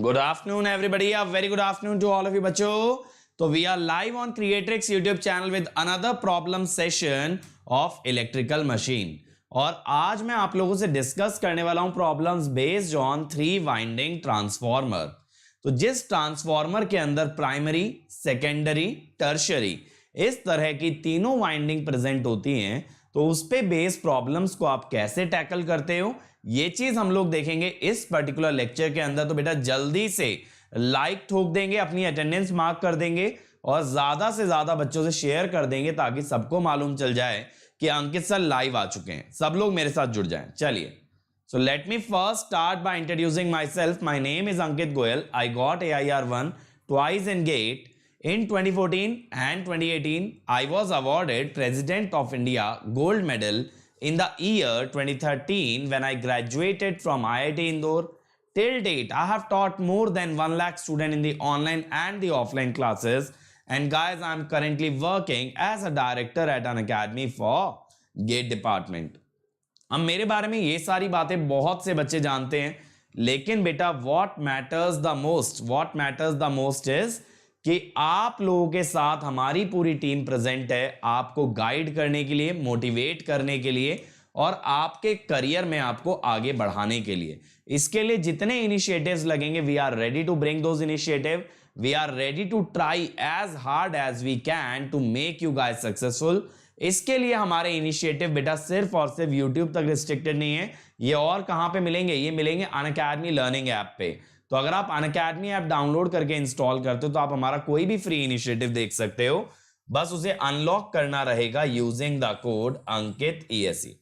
Good afternoon everybody, a very good afternoon to all of you बच्चों। तो we are live on Creatrix YouTube channel with another problem session of electrical machine. और आज मैं आप लोगों से discuss करने वाला हूं problems based on 3 winding transformer. तो जिस ट्रांसफॉर्मर के अंदर प्राइमरी, सेकेंडरी, टर्शियरी इस तरह की तीनों वाइंडिंग प्रेजेंट होती हैं, तो उस पे बेस प्रॉब्लम्स को आप कैसे टैकल करते हो, ये चीज हम लोग देखेंगे इस पर्टिकुलर लेक्चर के अंदर। तो बेटा जल्दी से लाइक ठोक देंगे, अपनी अटेंडेंस मार्क कर देंगे और ज्यादा से ज्यादा बच्चों से शेयर कर देंगे ताकि सबको मालूम चल जाए कि अंकित सर लाइव आ चुके हैं। सब लोग मेरे साथ जुड़ जाएं। चलिए, so let me first start by introducing myself. My name is Ankit Goyal. I got AIR1 twice in GATE. In 2014 and 2018, I was awarded President of India Gold Medal in the year 2013 when I graduated from IIT Indore. Till date, I have taught more than 1 lakh students in the online and the offline classes. And guys, I am currently working as a director at an academy for GATE department. अब मेरे बारे में ये सारी बातें बहुत से बच्चे जानते हैं, लेकिन बेटा what matters the most is कि आप लोगों के साथ हमारी पूरी टीम प्रेजेंट है, आपको गाइड करने के लिए, मोटिवेट करने के लिए और आपके करियर में आपको आगे बढ़ाने के लिए। इसके लिए जितने इनिशिएटिव्स लगेंगे, we are ready to bring those initiative, we are ready to try as hard as we can to make you guys successful. इसके लिए हमारे इनिशिएटिव बेटा सिर्फ और सिर्फ YouTube तक रिस्ट्रिक्टेड नहीं है, ये और कहां पे मिलेंगे, ये मिलेंगे अनअकैडमी लर्निंग ऐप पे। तो अगर आप अनअकैडमी ऐप डाउनलोड करके इंस्टॉल करते हो तो आप हमारा कोई भी फ्री इनिशिएटिव देख सकते हो, बस उसे अनलॉक करना रहेगा using the code Ankit ESE।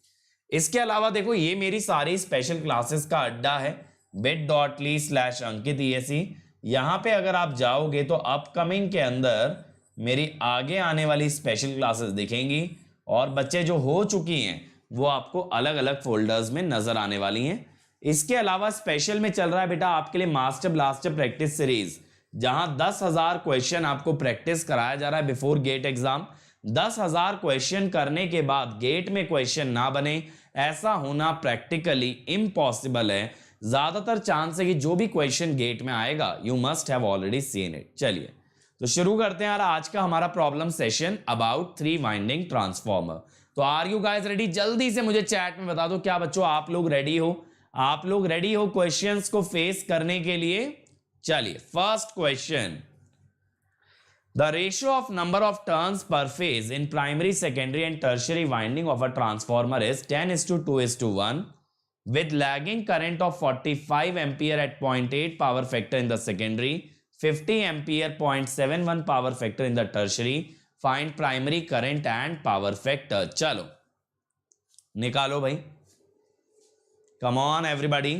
इसके अलावा देखो, ये मेरी सारी स्पेशल क्लासेस का अड्डा है bit.ly/अंकित ESE। यहां पे अगर आप जाओगे तो अपकमिंग के अंदर मेरी आगे आने वाली स्पेशल क्लासेस दिखेंगी और बच्चे जो हो चुकी हैं वो आपको अलग अलग फोल्डर्स में नजर आने वाली हैं। इसके अलावा स्पेशल में चल रहा है बेटा आपके लिए मास्टर ब्लास्टर प्रैक्टिस सीरीज, जहां 10,000 क्वेश्चन आपको प्रैक्टिस कराया जा रहा है बिफोर गेट एग्जाम। 10,000 क्वेश्चन करने के बाद गेट में क्वेश्चन ना बने, ऐसा होना प्रैक्टिकली इम्पॉसिबल है। ज्यादातर चांस है कि जो भी क्वेश्चन गेट में आएगा you must have already seen it. चलिए तो शुरू करते हैं यार आज का हमारा problem session about 3 winding transformer. तो आर यू गाइस रेडी? जल्दी से मुझे चैट में बता दो, क्या बच्चों आप लोग रेडी हो? आप लोग रेडी हो क्वेश्चंस को फेस करने के लिए? चलिए, first question, the ratio of number of turns per phase in primary, secondary and tertiary winding of a transformer is 10:2:1 with lagging current of 45 ampere at 0.8 power factor in the secondary, 50 ampere 0.71 power factor in the tertiary. Find primary current and power factor. चलो निकालो भाई, come on everybody.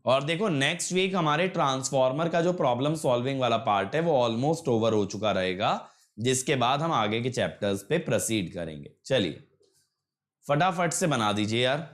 और देखो next week हमारे transformer का जो problem solving वाला part है वो ऑलमोस्ट ओवर हो चुका रहेगा, जिसके बाद हम आगे के चैप्टर्स पे प्रोसीड करेंगे। चलिए फटाफट से बना दीजिए यार।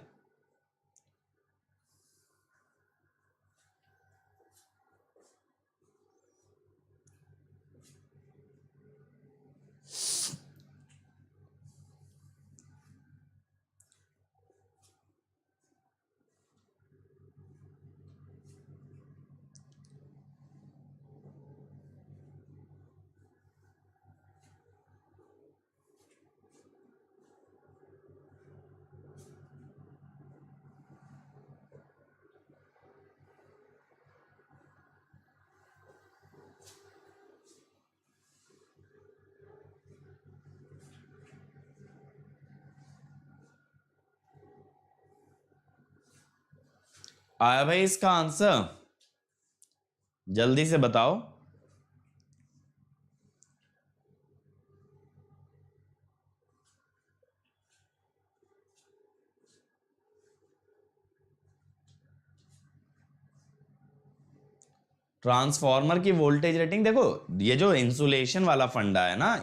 आया भाई इसका आंसर? जल्दी से बताओ। ट्रांसफॉर्मर की वोल्टेज रेटिंग देखो, ये जो इंसुलेशन वाला फंडा है ना,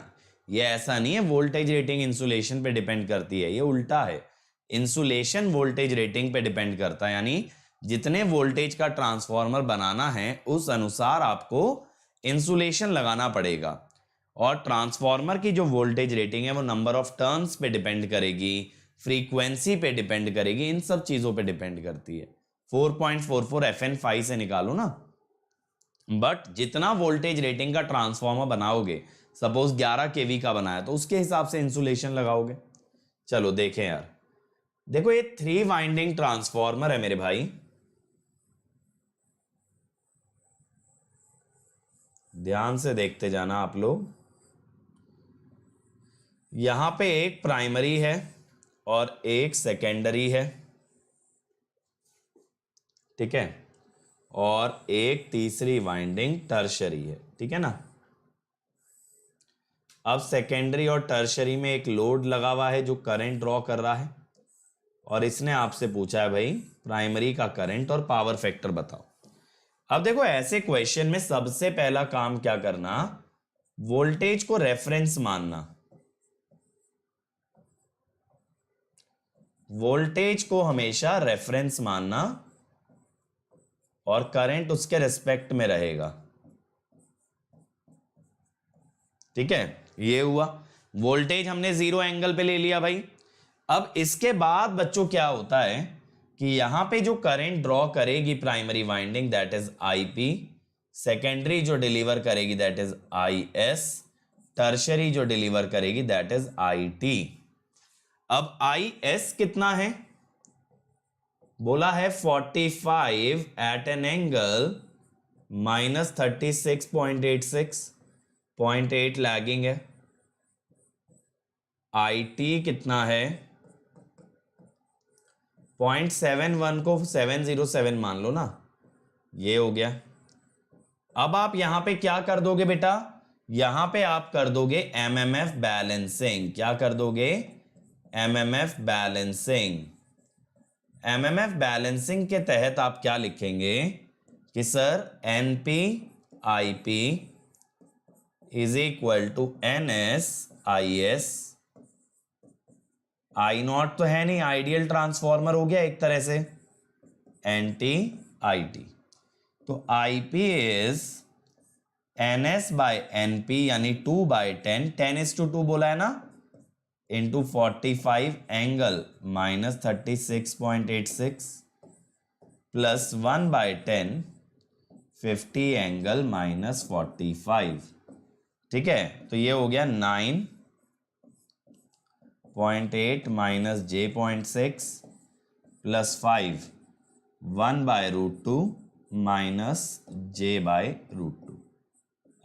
ये ऐसा नहीं है वोल्टेज रेटिंग इंसुलेशन पे डिपेंड करती है, ये उल्टा है। इंसुलेशन वोल्टेज रेटिंग पे डिपेंड करता है, यानी जितने वोल्टेज का ट्रांसफॉर्मर बनाना है उस अनुसार आपको इंसुलेशन लगाना पड़ेगा। और ट्रांसफॉर्मर की जो वोल्टेज रेटिंग है वो नंबर ऑफ टर्न्स पे डिपेंड करेगी, फ्रीक्वेंसी पे डिपेंड करेगी, इन सब चीजों पे डिपेंड करती है। 4.44 FN फाई से निकालो ना। बट जितना वोल्टेज रेटिंग का ट्रांसफॉर्मर बनाओगे, सपोज 11 केवी का बनाया, तो उसके हिसाब से इंसुलेशन लगाओगे। चलो देखें यार, देखो ये 3 वाइंडिंग ट्रांसफॉर्मर है मेरे भाई, ध्यान से देखते जाना आप लोग। यहां पे एक प्राइमरी है और एक सेकेंडरी है, ठीक है, और एक तीसरी वाइंडिंग टर्शरी है, ठीक है ना। अब सेकेंडरी और टर्शरी में एक लोड लगा हुआ है जो करंट ड्रॉ कर रहा है, और इसने आपसे पूछा है भाई प्राइमरी का करंट और पावर फैक्टर बताओ। अब देखो ऐसे क्वेश्चन में सबसे पहला काम क्या करना, वोल्टेज को रेफरेंस मानना। वोल्टेज को हमेशा रेफरेंस मानना और करंट उसके रिस्पेक्ट में रहेगा, ठीक है। ये हुआ, वोल्टेज हमने 0 एंगल पे ले लिया भाई। अब इसके बाद बच्चों क्या होता है कि यहां पे जो करंट ड्रॉ करेगी primary winding that is IP, secondary जो डिलीवर करेगी दैट इज आईएस, टर्शरी जो डिलीवर करेगी दैट इज आईटी। अब आईएस कितना है, बोला है 45 एट एन एंगल -36.86, 0.8 लैगिंग है। आईटी कितना है, 0.71 को 707 मान लो ना, ये हो गया। अब आप यहां पे क्या कर दोगे बेटा, यहां पे आप कर दोगे एमएमएफ बैलेंसिंग। क्या कर दोगे, एमएमएफ बैलेंसिंग। एमएमएफ बैलेंसिंग के तहत आप क्या लिखेंगे कि sir NP IP is equal to NS IS. I naught तो है नहीं, आइडियल ट्रांसफॉर्मर हो गया एक तरह से, एनटी आईटी। तो IP is NS by NP यानी 2/10, 10:2 बोला है ना, इंटू 45 एंगल -36.86 प्लस 1/10 50 एंगल -45, ठीक है। तो ये हो गया 9.8 minus J.6 plus 5 1/√2 minus J/√2।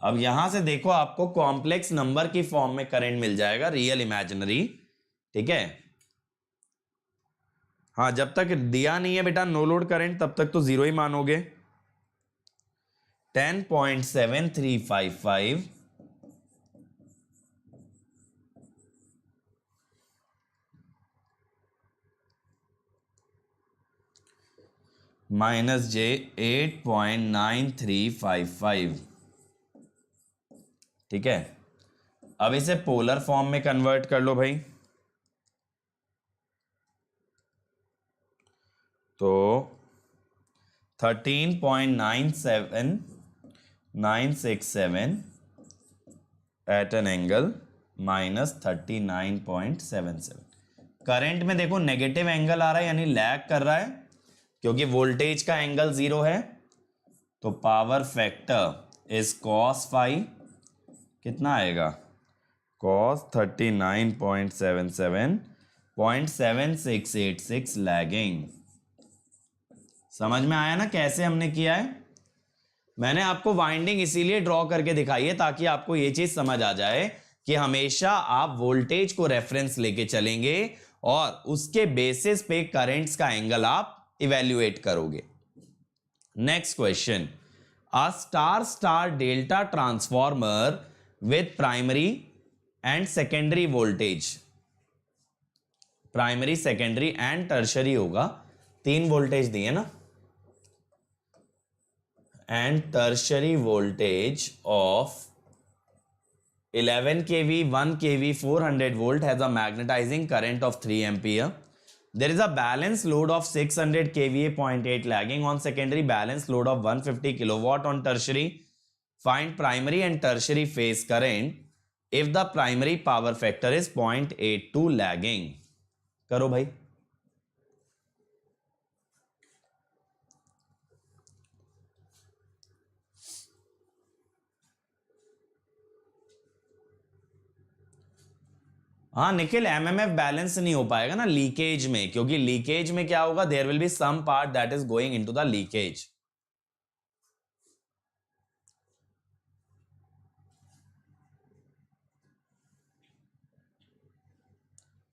अब यहां से देखो आपको कॉम्प्लेक्स नंबर की फॉर्म में करंट मिल जाएगा, रियल इमेजिनरी, ठीक है। हाँ, जब तक दिया नहीं है बेटा नो लोड करंट तब तक तो 0 ही मानोगे। 10.7355 माइनस J 8.9355, ठीक है। अब इसे पोलर फॉर्म में कन्वर्ट कर लो भाई, तो 13.97967 एट एन एंगल -39.77। करंट में देखो नेगेटिव एंगल आ रहा है यानी लैग कर रहा है, क्योंकि वोल्टेज का एंगल 0 है। तो power factor is cos phi, कितना आएगा, cos 39.77 0.7686 लैगिंग। समझ में आया ना कैसे हमने किया है। मैंने आपको वाइंडिंग इसीलिए ड्रॉ करके दिखाई है ताकि आपको यह चीज समझ आ जाए कि हमेशा आप वोल्टेज को रेफरेंस लेके चलेंगे और उसके बेसिस पे करंट्स का एंगल आप इवेल्युएट करोगे। Next question, a star star delta transformer with primary and secondary voltage, primary secondary and tertiary होगा, 3 वोल्टेज दिए ना, and tertiary voltage of 11 kV 1 kV 400 volt has a magnetizing current of 3 ampere. There is a balance load of 600 kVA 0.8 lagging on secondary, balance load of 150 kilowatt on tertiary. Find primary and tertiary phase current if the primary power factor is 0.82 lagging. करो भाई। हाँ Nikhil, MMF balance नहीं हो पाएगा ना leakage में, क्योंकि leakage में क्या होगा, there will be some part that is going into the leakage.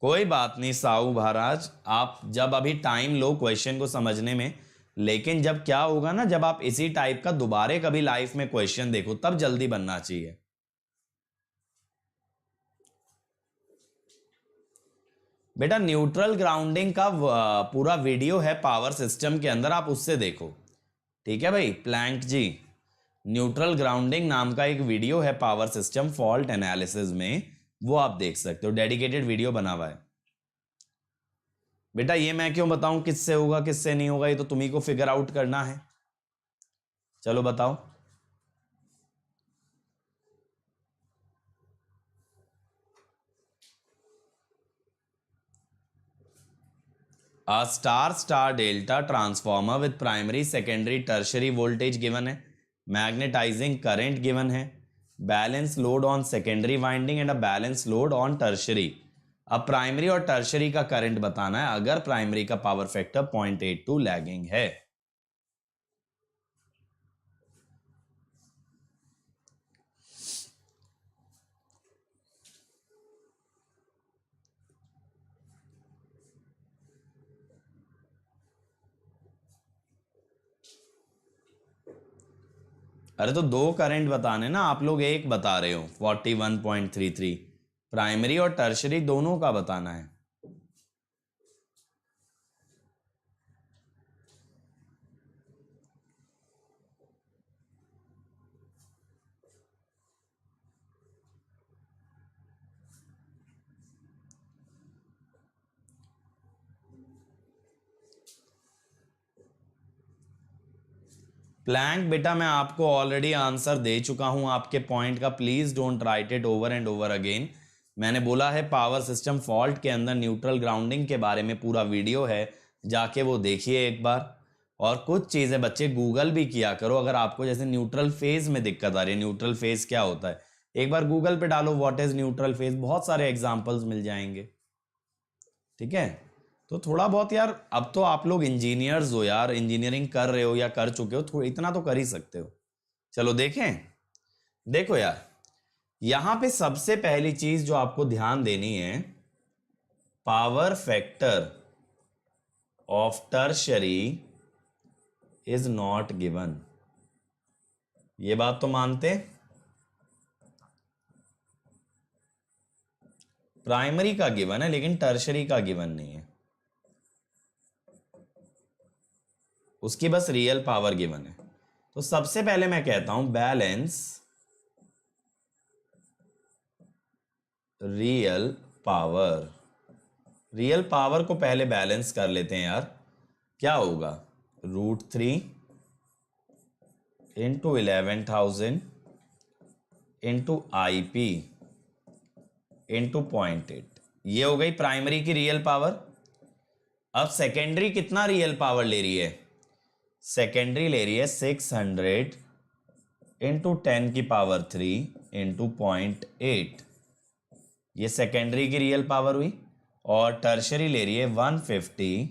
कोई बात नहीं साहू महाराज, आप जब अभी टाइम लो क्वेश्चन को समझने में, लेकिन जब क्या होगा ना, जब आप इसी टाइप का दोबारा कभी लाइफ में क्वेश्चन देखो तब जल्दी बनना चाहिए। बेटा न्यूट्रल ग्राउंडिंग का पूरा वीडियो है पावर सिस्टम के अंदर, आप उससे देखो। ठीक है भाई प्लैंक जी, न्यूट्रल ग्राउंडिंग नाम का एक वीडियो है पावर सिस्टम फॉल्ट एनालिसिस में, वो आप देख सकते हो, डेडिकेटेड वीडियो बना हुआ है। बेटा ये मैं क्यों बताऊं किससे होगा किससे नहीं होगा, ये तो तुम्ही को फिगर आउट करना है। चलो बताओ। A star star delta transformer with primary secondary tertiary voltage given है, मैग्नेटाइजिंग करंट गिवन है, balance load on secondary winding and a balance load on tertiary. अब प्राइमरी और टर्शरी का करंट बताना है अगर प्राइमरी का पावर फैक्टर 0.82 लैगिंग है। अरे तो दो करंट बताने ना, आप लोग एक बता रहे हो 41.33, प्राइमरी और टर्शरी दोनों का बताना है। प्लैंक बेटा मैं आपको ऑलरेडी आंसर दे चुका हूं आपके पॉइंट का, please don't write it over and over again. मैंने बोला है पावर सिस्टम फॉल्ट के अंदर न्यूट्रल ग्राउंडिंग के बारे में पूरा वीडियो है, जाके वो देखिए एक बार। और कुछ चीजें बच्चे गूगल भी किया करो, अगर आपको जैसे न्यूट्रल फेज में दिक्कत आ रही है, न्यूट्रल फेज क्या होता है, एक बार गूगल पे डालो व्हाट इज न्यूट्रल फेज, बहुत सारे एग्जाम्पल्स मिल जाएंगे। ठीक है, तो थोड़ा बहुत यार, अब तो आप लोग इंजीनियर्स हो यार, इंजीनियरिंग कर रहे हो या कर चुके हो, थोड़ा इतना तो कर ही सकते हो। चलो देखें, देखो यार यहां पे सबसे पहली चीज जो आपको ध्यान देनी है, power factor of tertiary is not given, ये बात तो मानते। प्राइमरी का गिवन है लेकिन टर्शरी का गिवन नहीं है, उसकी बस रियल पावर गिवन है। तो सबसे पहले मैं कहता हूं balance real power, real power को पहले बैलेंस कर लेते हैं यार। क्या होगा, √3 इंटू 11,000 इंटू IP इंटू 0.8, ये हो गई प्राइमरी की रियल पावर। अब सेकेंडरी कितना रियल पावर ले रही है, सेकेंडरी ले रही है 600 इंटू 10⁻³ इंटू 0.8, ये सेकेंडरी की रियल पावर हुई। और टर्शरी ले रही है 150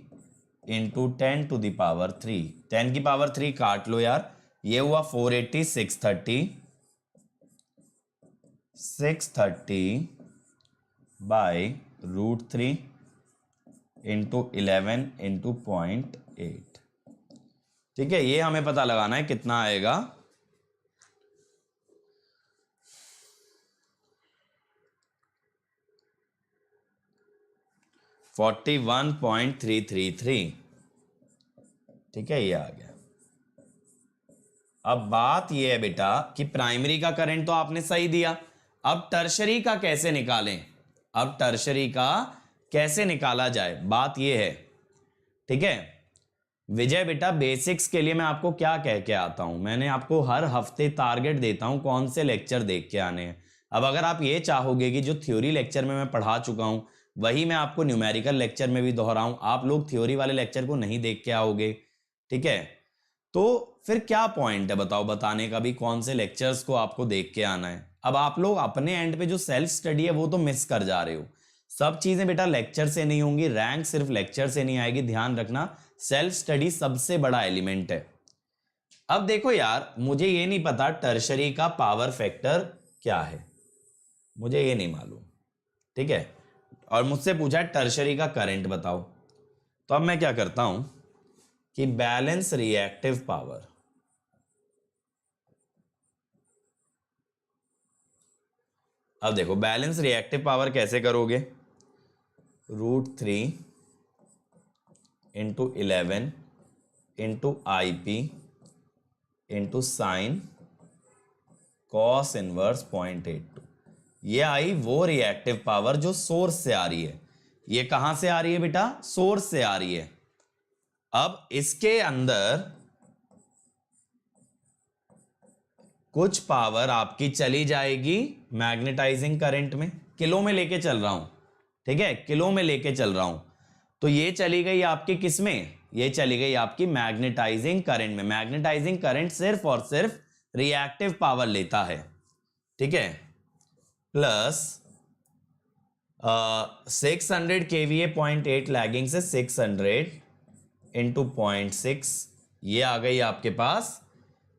इंटू 10⁻³ 10⁻³ काट लो यार, ये हुआ 480, 630 बाई √3 इंटू 11 इंटू 0.8। ठीक है, ये हमें पता लगाना है कितना आएगा, 41.333। ठीक है, ये आ गया। अब बात ये है बेटा कि प्राइमरी का करंट तो आपने सही दिया, अब टर्शरी का कैसे निकालें, अब टर्शरी का कैसे निकाला जाए, बात ये है। ठीक है विजय बेटा, बेसिक्स के लिए मैं आपको क्या कह के आता हूं, मैंने आपको हर हफ्ते टारगेट देता हूं कौन से लेक्चर देख के आने हैं। अब अगर आप ये चाहोगे कि जो थ्योरी लेक्चर में मैं पढ़ा चुका हूं वही मैं आपको न्यूमेरिकल लेक्चर में भी दोहराऊं, आप लोग थ्योरी वाले लेक्चर को नहीं देख के आओगे, ठीक है, तो फिर क्या पॉइंट है बताओ बताने का भी कौन से लेक्चर्स को आपको देख के आना है। अब आप लोग अपने एंड पे जो सेल्फ स्टडी है वो तो मिस कर जा रहे हो, सब चीजें बेटा लेक्चर से नहीं होंगी, रैंक सिर्फ लेक्चर से नहीं आएगी, ध्यान रखना। सेल्फ स्टडी सबसे बड़ा एलिमेंट है। अब देखो यार, मुझे ये नहीं पता टर्शरी का पावर फैक्टर क्या है, मुझे ये नहीं मालूम, ठीक है। और मुझसे पूछा है टर्शरी का करंट बताओ, तो अब मैं क्या करता हूं कि बैलेंस रिएक्टिव पावर, अब देखो बैलेंस रिएक्टिव पावर कैसे करोगे, √3 × 11 × IP × साइन कॉस इनवर्स 0.82। ये आई वो रिएक्टिव पावर जो सोर्स से आ रही है। ये कहां से आ रही है बेटा, सोर्स से आ रही है। अब इसके अंदर कुछ पावर आपकी चली जाएगी मैग्नेटाइजिंग करंट में, किलो में लेके चल रहा हूं, ठीक है, किलो में लेके चल रहा हूं। तो ये चली गई आपकी किस में, ये चली गई आपकी मैग्नेटाइजिंग करंट में। मैग्नेटाइजिंग करंट सिर्फ और सिर्फ रिएक्टिव पावर लेता है, ठीक है। प्लस 600 kVA 0.8 लैगिंग से 600 × 0.6, ये आ गई आपके पास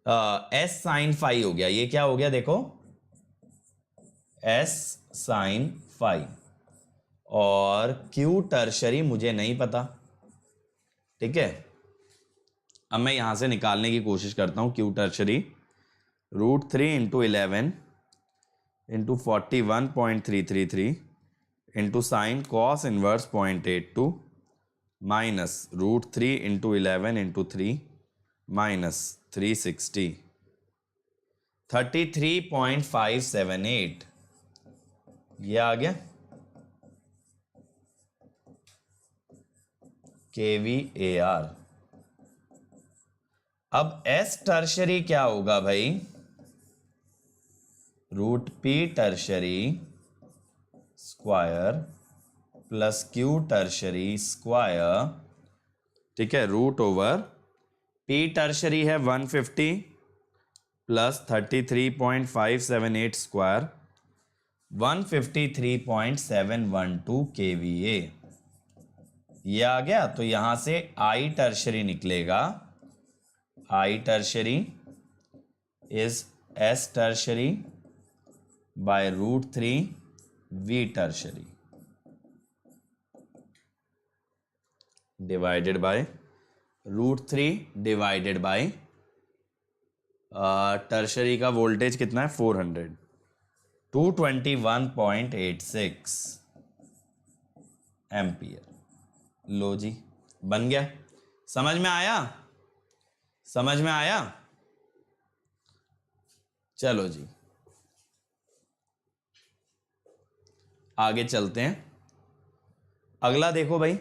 S sin phi हो गया। ये क्या हो गया देखो, S sin phi। और Q टर्शरी मुझे नहीं पता, ठीक है। अब मैं यहां से निकालने की कोशिश करता हूं Q tertiary, √3 × 11 × 41.333 × sine cos inverse 0.82 minus √3 × 11 × 3 minus 360, 33.578, ये आ गया kVAR। अब S टर्शरी क्या होगा भाई, √P tertiary square plus Q tertiary square, ठीक है, √P टर्शरी है 150 प्लस 33.578 स्क्वायर, 153.712 kVA, ये आ गया। तो यहां से I टर्शरी निकलेगा, I tertiary is S tertiary by √3 V tertiary divided by √3 divided by tertiary का वोल्टेज कितना है 400, 221.86 एम्पियर। लो जी, बन गया। समझ में आया, समझ में आया। चलो जी आगे चलते हैं। अगला देखो भाई,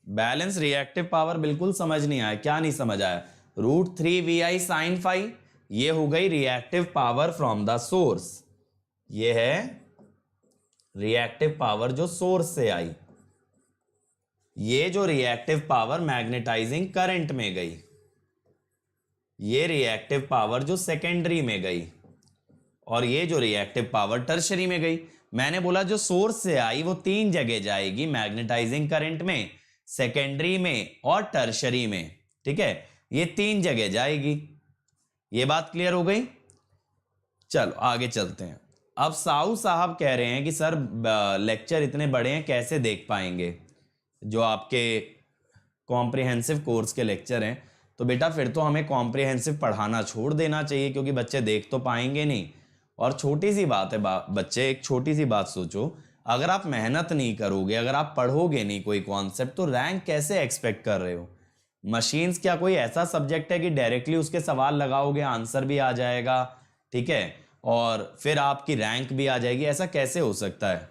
बैलेंस रिएक्टिव पावर बिल्कुल समझ नहीं आया। क्या नहीं समझ आया, √3 VI sin phi, ये हो गई reactive power from the source. ये है रिएक्टिव पावर जो सोर्स से आई। ये जो रिएक्टिव पावर मैग्नेटाइजिंग करंट में गई, ये रिएक्टिव पावर जो सेकेंडरी में गई, और ये जो रिएक्टिव पावर टर्शरी में गई। मैंने बोला जो सोर्स से आई वो 3 जगह जाएगी, मैग्नेटाइजिंग करंट में, सेकेंडरी में और टर्शरी में, ठीक है। ये 3 जगह जाएगी। ये बात क्लियर हो गई। चलो आगे चलते हैं। अब साहू साहब कह रहे हैं कि सर लेक्चर इतने बड़े हैं कैसे देख पाएंगे, जो आपके कॉम्प्रिहेंसिव कोर्स के लेक्चर हैं। तो बेटा फिर तो हमें कॉम्प्रिहेंसिव पढ़ाना छोड़ देना चाहिए, क्योंकि बच्चे देख तो पाएंगे नहीं। और छोटी सी बात है बच्चे, एक छोटी सी बात सोचो, अगर आप मेहनत नहीं करोगे, अगर आप पढ़ोगे नहीं कोई कॉन्सेप्ट, तो रैंक कैसे एक्सपेक्ट कर रहे हो। मशीन्स क्या कोई ऐसा सब्जेक्ट है कि डायरेक्टली उसके सवाल लगाओगे आंसर भी आ जाएगा, ठीक है, और फिर आपकी रैंक भी आ जाएगी? ऐसा कैसे हो सकता है?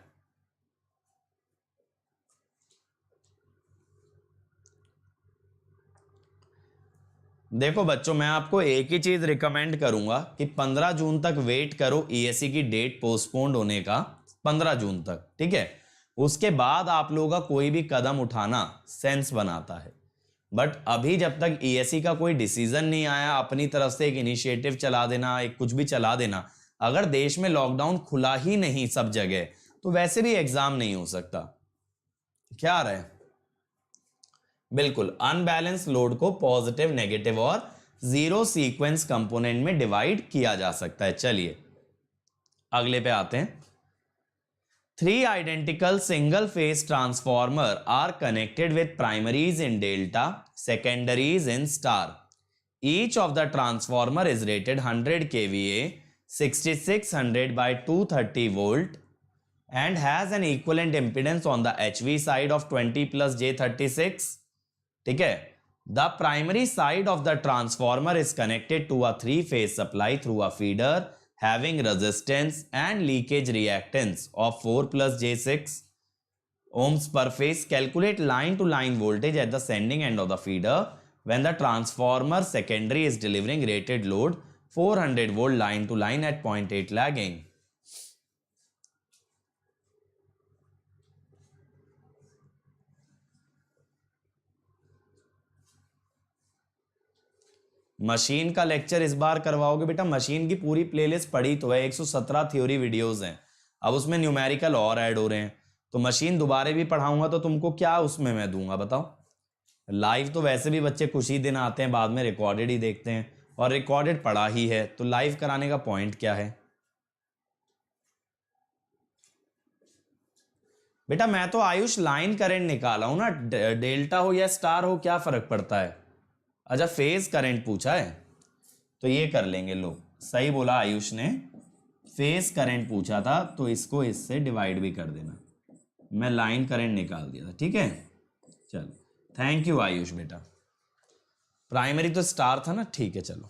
देखो बच्चों, मैं आपको एक ही चीज रिकमेंड करूंगा कि 15 जून तक वेट करो ईएससी की डेट पोस्टपोन्ड होने का, 15 जून तक, ठीक है। उसके बाद आप लोगों का कोई भी कदम उठाना सेंस बनाता है। बट अभी जब तक ईएससी का कोई डिसीजन नहीं आया, अपनी तरफ से एक इनिशिएटिव चला देना, एक कुछ भी चला देना, अगर देश में लॉकडाउन खुला ही नहीं सब जगह, तो वैसे भी एग्जाम नहीं हो सकता। क्या आ रहा है? बिल्कुल, अनबैलेंस लोड को पॉजिटिव, नेगेटिव और जीरो सीक्वेंस कंपोनेंट में डिवाइड किया जा सकता है। चलिए अगले पे आते हैं। Three identical single phase transformer are connected with primaries in delta, secondaries in star. Each of the transformer is rated 100 kVA, 6600 by 230 volt and has an equivalent impedance on the HV side of 20 plus J36. ठीक है? The primary side of the transformer is connected to a three-phase supply through a feeder having resistance and leakage reactance of 4 plus J6 ohms per phase. Calculate line to line voltage at the sending end of the feeder when the transformer secondary is delivering rated load 400 volt line to line at 0.8 lagging. Machine का lecture इस बार करवाओगे बेटा? Machine की पूरी playlist पड़ी तो है, 117 theory videos हैं, अब उसमें न्यूमेरिकल और ऐड हो रहे हैं, तो मशीन दोबारा भी पढ़ाऊंगा तो तुमको क्या उसमें मैं दूंगा बताओ? लाइव तो वैसे भी बच्चे कुछ ही दिन आते हैं, बाद में रिकॉर्डेड ही देखते हैं, और रिकॉर्डेड पढ़ा ही है, तो लाइव कराने का पॉइंट क्या है? बेटा मैं तो आयुष लाइन करंट निकाला हूं ना, डेल्टा हो या स्टार हो क्या फर्क पड़ता है? अच्छा फेज करंट पूछा है, तो ये कर लेंगे। लो सही बोला आयुष ने, फेज करंट पूछा था तो इसको इससे डिवाइड भी कर देना, मैं लाइन करंट निकाल दिया था। ठीक है, चलो थैंक यू आयुष बेटा। प्राइमरी तो स्टार था ना, ठीक है चलो।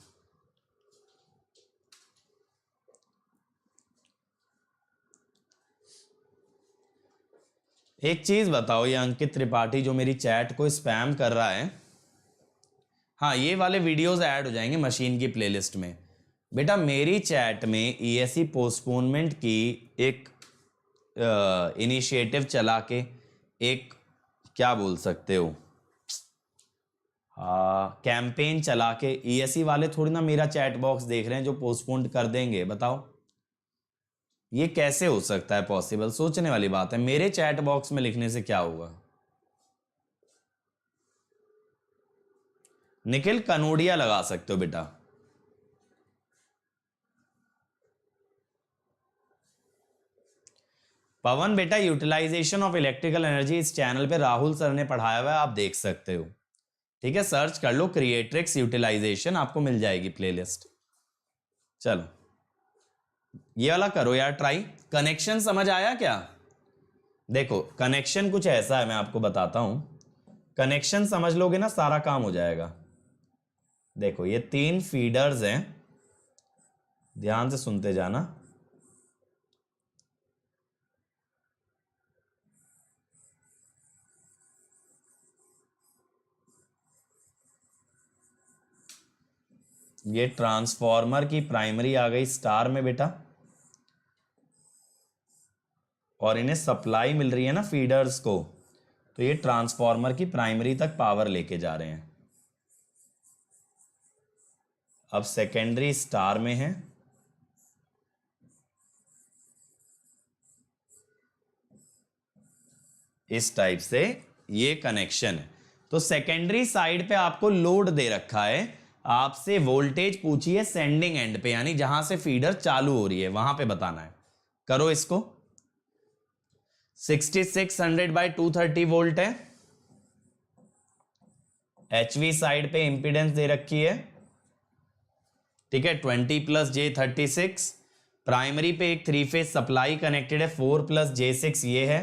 एक चीज बताओ, ये अंकित त्रिपाठी जो मेरी चैट को स्पैम कर रहा है, हाँ ये वाले वीडियोस ऐड हो जाएंगे मशीन की प्लेलिस्ट में। बेटा मेरी चैट में ईएससी पोस्टपोनमेंट की एक इनिशिएटिव चला के, एक क्या बोल सकते हो, कैंपेन चला के, ईएससी वाले थोड़ी ना मेरा चैट बॉक्स देख रहे हैं जो पोस्टपोन कर देंगे। बताओ ये कैसे हो सकता है पॉसिबल? सोचने वाली बात है। मेरे चैट बॉक्स में लिखने से क्या होगा? निखिल कनोडिया लगा सकते हो बेटा। पवन बेटा यूटिलाइजेशन ऑफ इलेक्ट्रिकल एनर्जी इस चैनल पे राहुल सर ने पढ़ाया हुआ है, आप देख सकते हो। ठीक है, सर्च कर लो क्रिएट्रिक्स यूटिलाइजेशन, आपको मिल जाएगी प्लेलिस्ट। चलो ये वाला करो यार ट्राई। कनेक्शन समझ आया क्या? देखो कनेक्शन कुछ ऐसा है, मैं आपको बताता हूं। कनेक्शन समझ लोगे ना सारा काम हो जाएगा। देखो ये 3 फीडर्स हैं, ध्यान से सुनते जाना। ये ट्रांसफॉर्मर की प्राइमरी आ गई स्टार में बेटा, और इन्हें सप्लाई मिल रही है ना फीडर्स को, तो ये ट्रांसफॉर्मर की प्राइमरी तक पावर लेके जा रहे हैं। अब सेकेंडरी स्टार में है, इस टाइप से ये कनेक्शन है। तो सेकेंडरी साइड पे आपको लोड दे रखा है, आपसे वोल्टेज पूछी है सेंडिंग एंड पे, यानी जहां से फीडर चालू हो रही है वहां पे बताना है। करो इसको। 6600 बाई 230 वोल्ट है, एचवी साइड पे इंपीडेंस दे रखी है, ठीक है 20 प्लस J36। प्राइमरी पे एक 3 फेज सप्लाई कनेक्टेड है, 4 प्लस J6 ये है,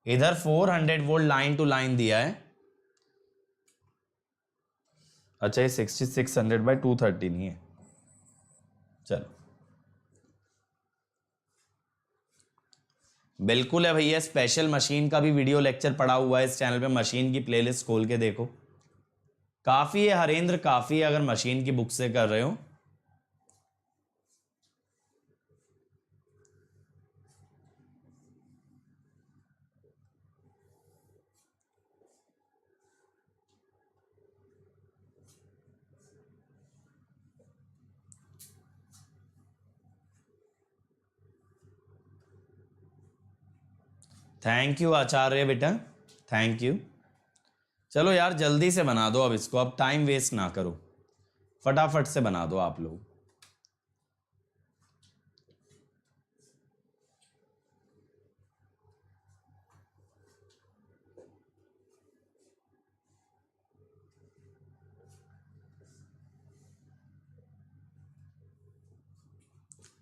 इधर 400 वोल्ट लाइन टू लाइन दिया है। अच्छा ये 6600 बाई 230 नहीं है, चलो बिल्कुल है भैया। स्पेशल मशीन का भी वीडियो लेक्चर पड़ा हुआ है इस चैनल पे, मशीन की प्लेलिस्ट खोल के देखो। काफी है हरेंद्र, काफी है अगर मशीन की बुक से कर रहे हो। थैंक यू आचार्य बेटा, थैंक यू। चलो यार जल्दी से बना दो अब इसको, अब टाइम वेस्ट ना करो, फटाफट से बना दो आप लोग।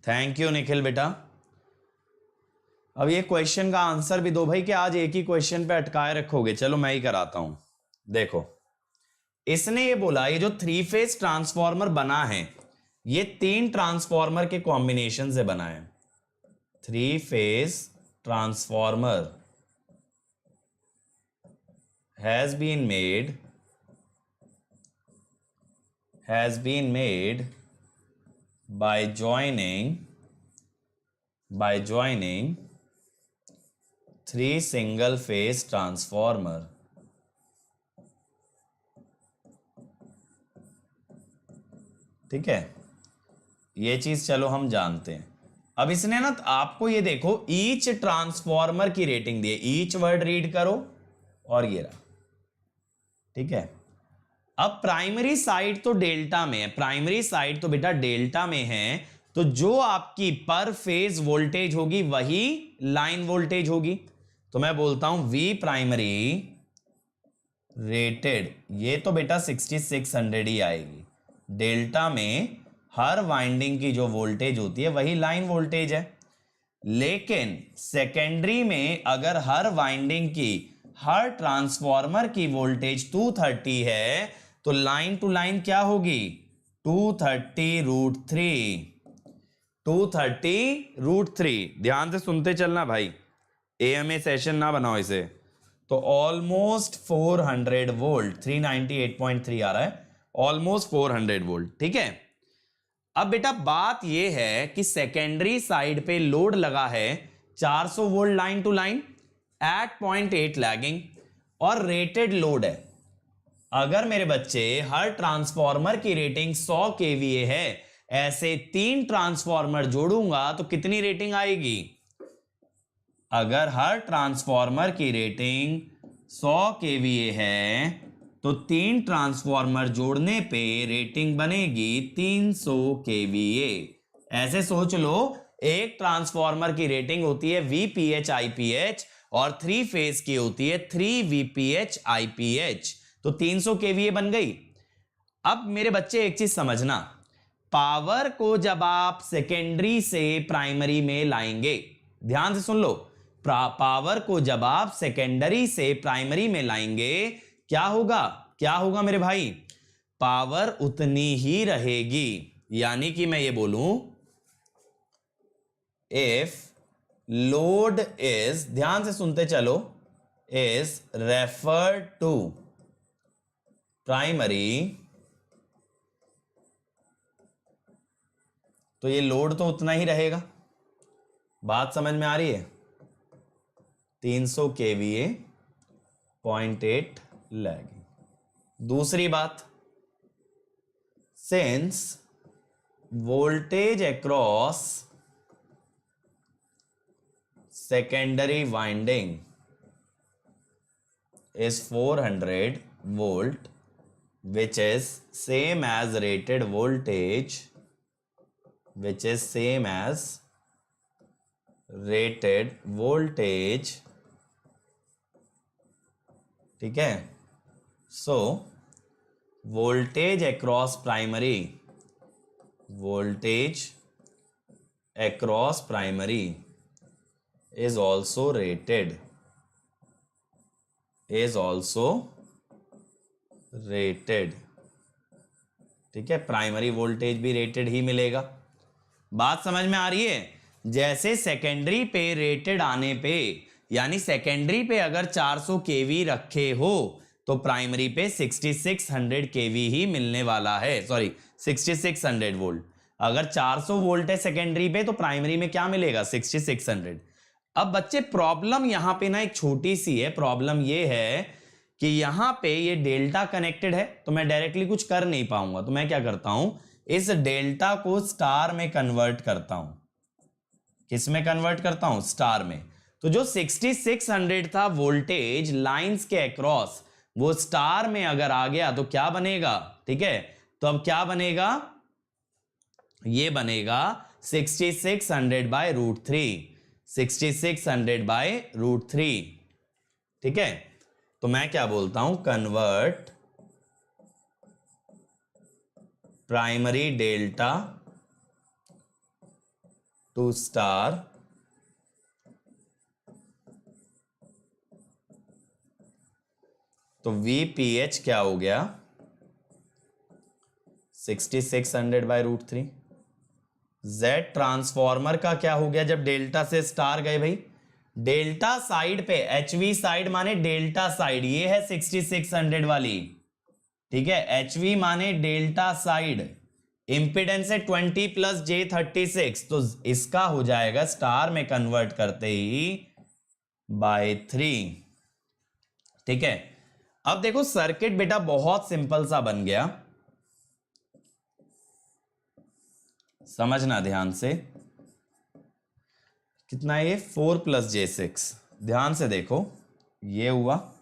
थैंक यू निखिल बेटा। अब ये क्वेश्चन का आंसर भी दो भाई, कि आज एक ही क्वेश्चन पे अटकाए रखोगे। चलो मैं ही कराता हूं। देखो इसने ये बोला, ये जो 3 फेज ट्रांसफॉर्मर बना है ये 3 ट्रांसफॉर्मर के कॉम्बिनेशन से बना है। 3 phase transformer has been made by joining 3 single phase transformer। ठीक है, ये चीज चलो हम जानते हैं। अब इसने ना आपको ये देखो ईच ट्रांसफॉर्मर की रेटिंग दी है, ईच वर्ड रीड करो और ये रहा। ठीक है, अब प्राइमरी साइड तो डेल्टा में है, प्राइमरी साइड तो बेटा डेल्टा में है, तो जो आपकी पर फेज वोल्टेज होगी वही लाइन वोल्टेज होगी। तो मैं बोलता हूं V प्राइमरी रेटेड, ये तो बेटा 6600 ही आएगी। डेल्टा में हर वाइंडिंग की जो वोल्टेज होती है वही लाइन वोल्टेज है, लेकिन सेकेंडरी में अगर हर वाइंडिंग की, हर ट्रांसफॉर्मर की वोल्टेज 230 है तो लाइन टू लाइन क्या होगी 230√3। 230√3, ध्यान से सुनते चलना भाई, AMA सेशन ना बनाओ इसे। तो ऑलमोस्ट 400 वोल्ट, 398.3 आ रहा है, ऑलमोस्ट 400 वोल्ट। ठीक है, अब बेटा बात यह है कि सेकेंडरी साइड पे लोड लगा है 400 volt line to line at 0.8 lagging, और रेटेड लोड है। अगर मेरे बच्चे हर ट्रांसफॉर्मर की रेटिंग 100 kVA है, ऐसे 3 ट्रांसफॉर्मर जोड़ूंगा तो कितनी रेटिंग आएगी? अगर हर ट्रांसफॉर्मर की रेटिंग 100 kVA है तो 3 ट्रांसफॉर्मर जोड़ने पे रेटिंग बनेगी 300 kVA। ऐसे सोच लो, एक ट्रांसफॉर्मर की रेटिंग होती है VPH IPH और 3 फेज की होती है 3 VPH IPH, तो 300 kVA बन गई। अब मेरे बच्चे एक चीज समझना, पावर को जब आप सेकेंडरी से प्राइमरी में लाएंगे, ध्यान से सुन लो, पावर को जब आप सेकेंडरी से प्राइमरी में लाएंगे क्या होगा, क्या होगा मेरे भाई? पावर उतनी ही रहेगी। यानी कि मैं ये बोलूं, इफ लोड इज, ध्यान से सुनते चलो, इज रेफर्ड टू प्राइमरी, तो ये लोड तो उतना ही रहेगा। बात समझ में आ रही है? 300 kVA 0.8 लैगिंग। दूसरी बात, since voltage across secondary winding is 400 volt, which is same as rated voltage, which is same as rated voltage। ठीक है, so voltage across primary, voltage across primary is also rated, is also rated। ठीक है, primary voltage भी rated ही मिलेगा। बात समझ में आ रही है? जैसे सेकेंडरी पे रेटेड आने पे, यानी सेकेंडरी पे अगर 400 kV रखे हो तो प्राइमरी पे 6600 kV ही मिलने वाला है, सॉरी 6600 वोल्ट। अगर 400 वोल्ट है सेकेंडरी पे तो प्राइमरी में क्या मिलेगा? 6600। अब बच्चे प्रॉब्लम यहां पे ना एक छोटी सी है, प्रॉब्लम ये है कि यहां पे ये डेल्टा कनेक्टेड है तो मैं डायरेक्टली कुछ कर नहीं पाऊंगा, तो मैं क्या करता हूं, इस डेल्टा को स्टार में कन्वर्ट करता हूं। किस में कन्वर्ट करता हूं? स्टार में। तो जो 6600 था वोल्टेज लाइंस के अक्रॉस, वो स्टार में अगर आ गया तो क्या बनेगा, ठीक है, तो अब क्या बनेगा, ये बनेगा 6600/√3, 6600/√3, ठीक है। तो मैं क्या बोलता हूं, convert primary delta two star तो VPH क्या हो गया, 6600/√3। Z ट्रांसफॉर्मर का क्या हो गया जब डेल्टा से स्टार गए भाई, डेल्टा साइड पे, HV साइड माने डेल्टा साइड, ये है 6600 वाली, ठीक है, HV माने डेल्टा साइड, इंपिडेंस है 20 + j36, तो इसका हो जाएगा स्टार में कन्वर्ट करते ही /3, ठीक है। अब देखो सर्किट बेटा बहुत सिंपल सा बन गया, समझना ध्यान से, कितना है ये, 4 + j6, ध्यान से देखो, ये हुआ,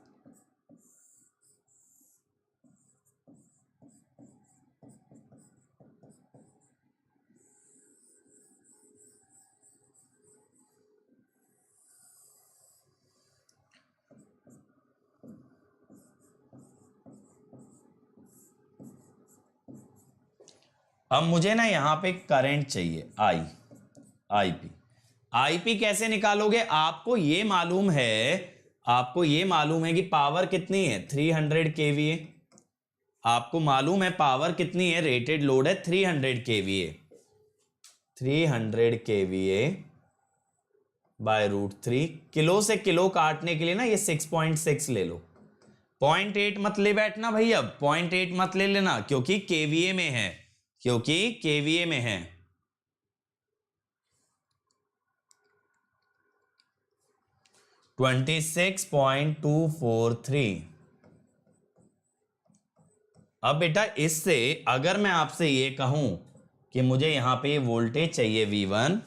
अब मुझे ना यहां पे करंट चाहिए आईपी। आईपी कैसे निकालोगे, आपको ये मालूम है कि पावर कितनी है, 300 kVA, आपको मालूम है पावर कितनी है, रेटेड लोड है 300 kVA, 300 kVA /√3, किलो से किलो काटने के लिए ना ये 6.6 ले लो, 0.8 मत ले बैठना भाई, अब 0.8 मत ले लेना, क्योंकि केवीए में है, 26.243। अब बेटा इससे अगर मैं आपसे ये कहूं कि मुझे यहां पे ये वोल्टेज चाहिए V1,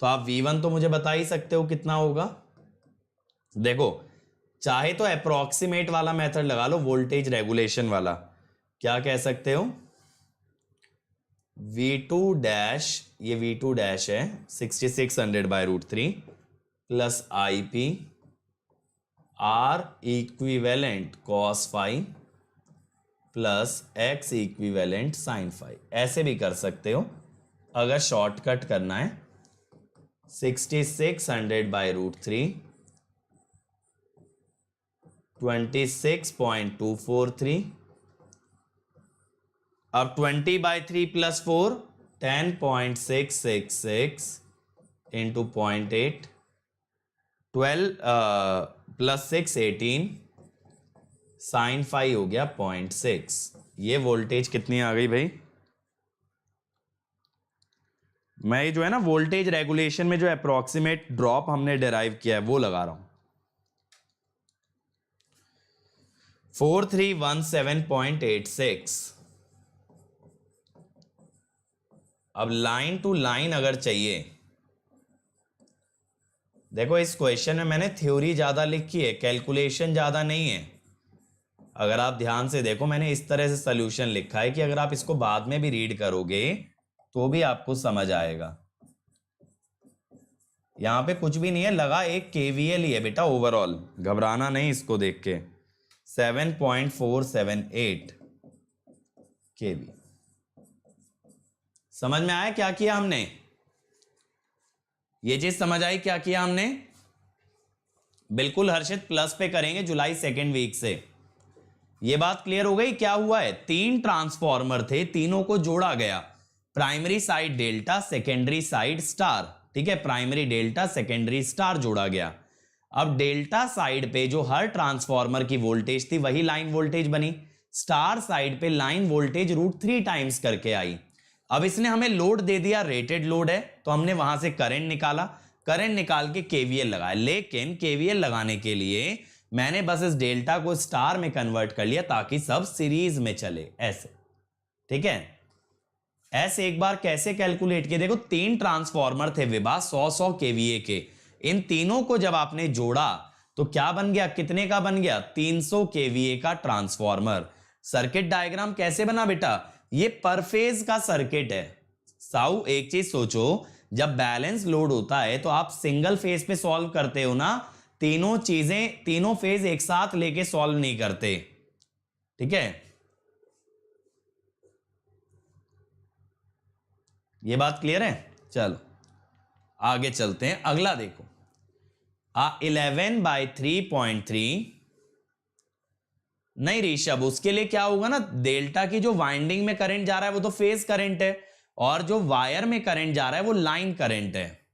तो आप V1 तो मुझे बता ही सकते हो कितना होगा, देखो चाहे तो अप्रोक्सीमेट वाला मेथड लगा लो, वोल्टेज रेगुलेशन वाला, क्या कह सकते हो, V2 डैश, ये V2 डैश है 6600/√3 plus IP R equivalent cos phi plus X equivalent sin phi, ऐसे भी कर सकते हो अगर शॉर्टकट करना है, 6600/√3 26.243, अब 20/3 + 4 10.666 इंटू 0.8, 12 + 6 18, sin phi हो गया 0.6। ये वोल्टेज कितनी आ गई भाई, मैं जो है ना वोल्टेज रेगुलेशन में जो अप्रोक्सीमेट ड्रॉप हमने डिराइव किया है वो लगा रहा हूं, 4317.86। अब लाइन टू लाइन अगर चाहिए, देखो इस क्वेश्चन में मैंने थ्योरी ज्यादा लिखी है, कैलकुलेशन ज्यादा नहीं है, अगर आप ध्यान से देखो मैंने इस तरह से सॉल्यूशन लिखा है कि अगर आप इसको बाद में भी रीड करोगे तो भी आपको समझ आएगा। यहां पे कुछ भी नहीं है, लगा एक केवीएल ही है बेटा ओवरऑल, घबराना नहीं इसको देख के, 7.478 केवी। समझ में आया क्या किया हमने, ये चीज समझ आई क्या किया हमने, बिल्कुल हर्षित प्लस पे करेंगे जुलाई 2nd वीक से, ये बात क्लियर हो गई। क्या हुआ है, 3 ट्रांसफॉर्मर थे, तीनों को जोड़ा गया, primary side delta, secondary side star, ठीक है, प्राइमरी डेल्टा सेकेंडरी स्टार जोड़ा गया। अब डेल्टा साइड पे जो हर ट्रांसफॉर्मर की वोल्टेज थी वही लाइन वोल्टेज बनी, स्टार साइड पे लाइन वोल्टेज √3 टाइम्स करके आई। अब इसने हमें लोड दे दिया, रेटेड लोड है, तो हमने वहां से करंट निकाला, करंट निकाल के केवीएल लगाया, लेकिन केवीएल लगाने के लिए मैंने बस इस डेल्टा को स्टार में कन्वर्ट कर लिया ताकि सब सीरीज में चले, ऐसे, ठीक है। ऐसे एक बार कैसे कैलकुलेट किए, देखो 3 ट्रांसफॉर्मर थे विभा 100-100 केवीए के, इन तीनों को जब आपने जोड़ा तो क्या बन गया, कितने का बन गया, 300 केवीए का ट्रांसफॉर्मर। सर्किट डायग्राम कैसे बना बेटा, ये पर फेज का सर्किट है। साउ एक चीज सोचो, जब बैलेंस लोड होता है तो आप सिंगल फेज पे सॉल्व करते हो ना, तीनों चीजें तीनों फेज एक साथ लेके सॉल्व नहीं करते, ठीक है। ये बात क्लियर है। चलो आगे चलते हैं, अगला देखो 11/3.3। नहीं ऋषभ, उसके लिए क्या होगा ना, डेल्टा की जो वाइंडिंग में करंट जा रहा है वो तो फेज करंट है, और जो वायर में करंट जा रहा है वो लाइन करंट है।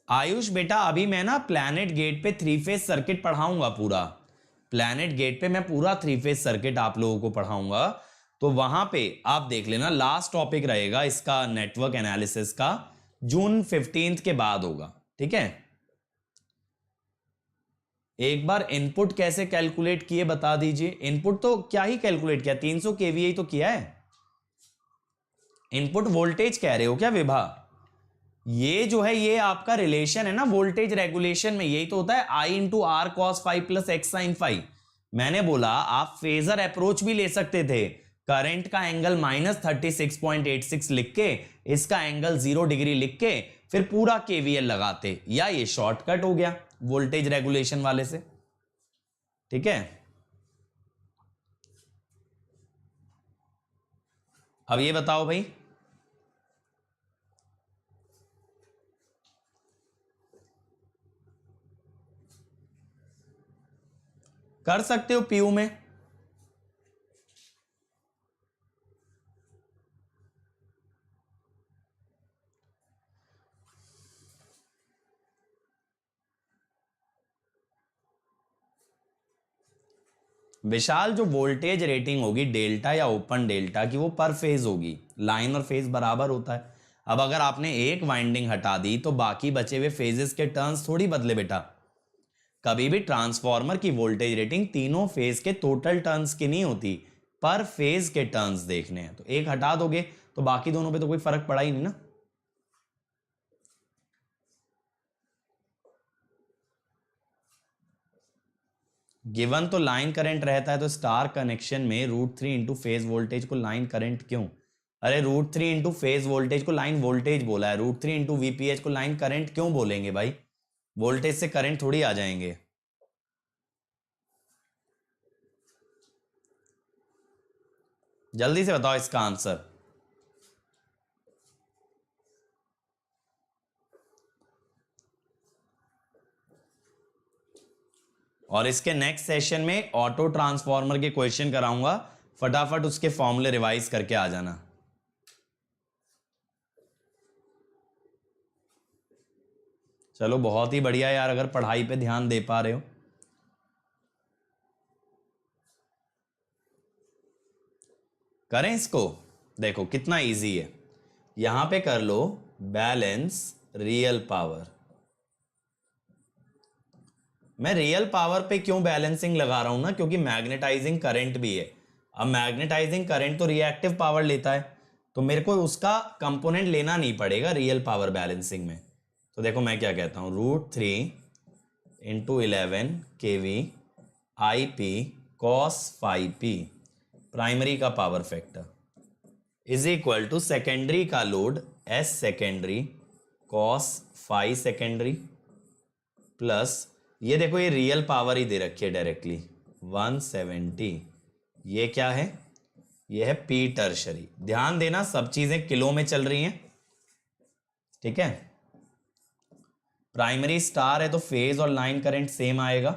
आयुष बेटा अभी मैं ना प्लैनेट गेट पे 3 फेज सर्किट पढ़ाऊंगा, पूरा प्लैनेट गेट पे मैं पूरा 3 फेज सर्किट आप लोगों को पढ़ाऊंगा, तो वहां पे आप देख लेना। लास्ट टॉपिक रहेगा इसका नेटवर्क एनालिसिस का, जून 15 के बाद होगा, ठीक है। एक बार इनपुट कैसे कैलकुलेट किए बता दीजिए। इनपुट तो क्या ही कैलकुलेट किया, 300 केवीए तो किया है। इनपुट वोल्टेज कह रहे हो क्या विभा? ये जो है ये आपका रिलेशन है ना वोल्टेज रेगुलेशन में, यही तो होता है I into R cos phi plus X sine phi. मैंने बोला आप फेजर अप्रोच भी ले सकते थे, करंट का एंगल -36.86 लिख के, इसका एंगल 0 डिग्री लिख के, फिर पूरा केवीएल लगाते, या ये शॉर्टकट हो गया वोल्टेज रेगुलेशन वाले से, ठीक है। अब ये बताओ भाई, कर सकते हो पीयू में? विशाल जो वोल्टेज रेटिंग होगी डेल्टा या ओपन डेल्टा की, वो पर फेज होगी, लाइन और फेज बराबर होता है। अब अगर आपने एक वाइंडिंग हटा दी तो बाकी बचे हुए फेजेस के टर्न्स थोड़ी बदले बेटा। कभी भी ट्रांसफॉर्मर की वोल्टेज रेटिंग तीनों फेज के टोटल टर्न्स की नहीं होती, पर फेज के टर्न्स देखने हैं, तो एक हटा दोगे तो बाकी दोनों पे तो कोई फर्क पड़ा ही नहीं ना। गिवन तो लाइन करंट रहता है, तो स्टार कनेक्शन में √3 इंटू फेज वोल्टेज को लाइन करंट क्यों? अरे √3 इंटू फेज वोल्टेज को लाइन वोल्टेज बोला है, √3 इंटू वीपीएच को लाइन करंट क्यों बोलेंगे भाई? वोल्टेज से करंट थोड़ी आ जाएंगे। जल्दी से बताओ इसका आंसर। और इसके नेक्स्ट सेशन में ऑटो ट्रांसफॉर्मर के क्वेश्चन कराऊंगा, फटाफट उसके फॉर्मूले रिवाइज करके आ जाना। चलो बहुत ही बढ़िया यार, अगर पढ़ाई पे ध्यान दे पा रहे हो। करें इसको, देखो कितना इजी है। यहां पे कर लो बैलेंस रियल पावर। मैं रियल पावर पे क्यों बैलेंसिंग लगा रहा हूं ना, क्योंकि मैग्नेटाइजिंग करंट भी है। अब मैग्नेटाइजिंग करंट तो रिएक्टिव पावर लेता है, तो मेरे को उसका कंपोनेंट लेना नहीं पड़ेगा रियल पावर बैलेंसिंग में। तो देखो मैं क्या कहता हूं, √3 into 11 KV IP cos 5P primary का power factor is equal to secondary का load S secondary cos 5 secondary plus, ये देखो ये रियल पावर ही दे रखी है डायरेक्टली 170। ये क्या है, ये है P टर्शरी। ध्यान देना सब चीजें किलो में चल रही हैं, ठीक है। प्राइमरी स्टार है तो फेज और लाइन करंट सेम आएगा,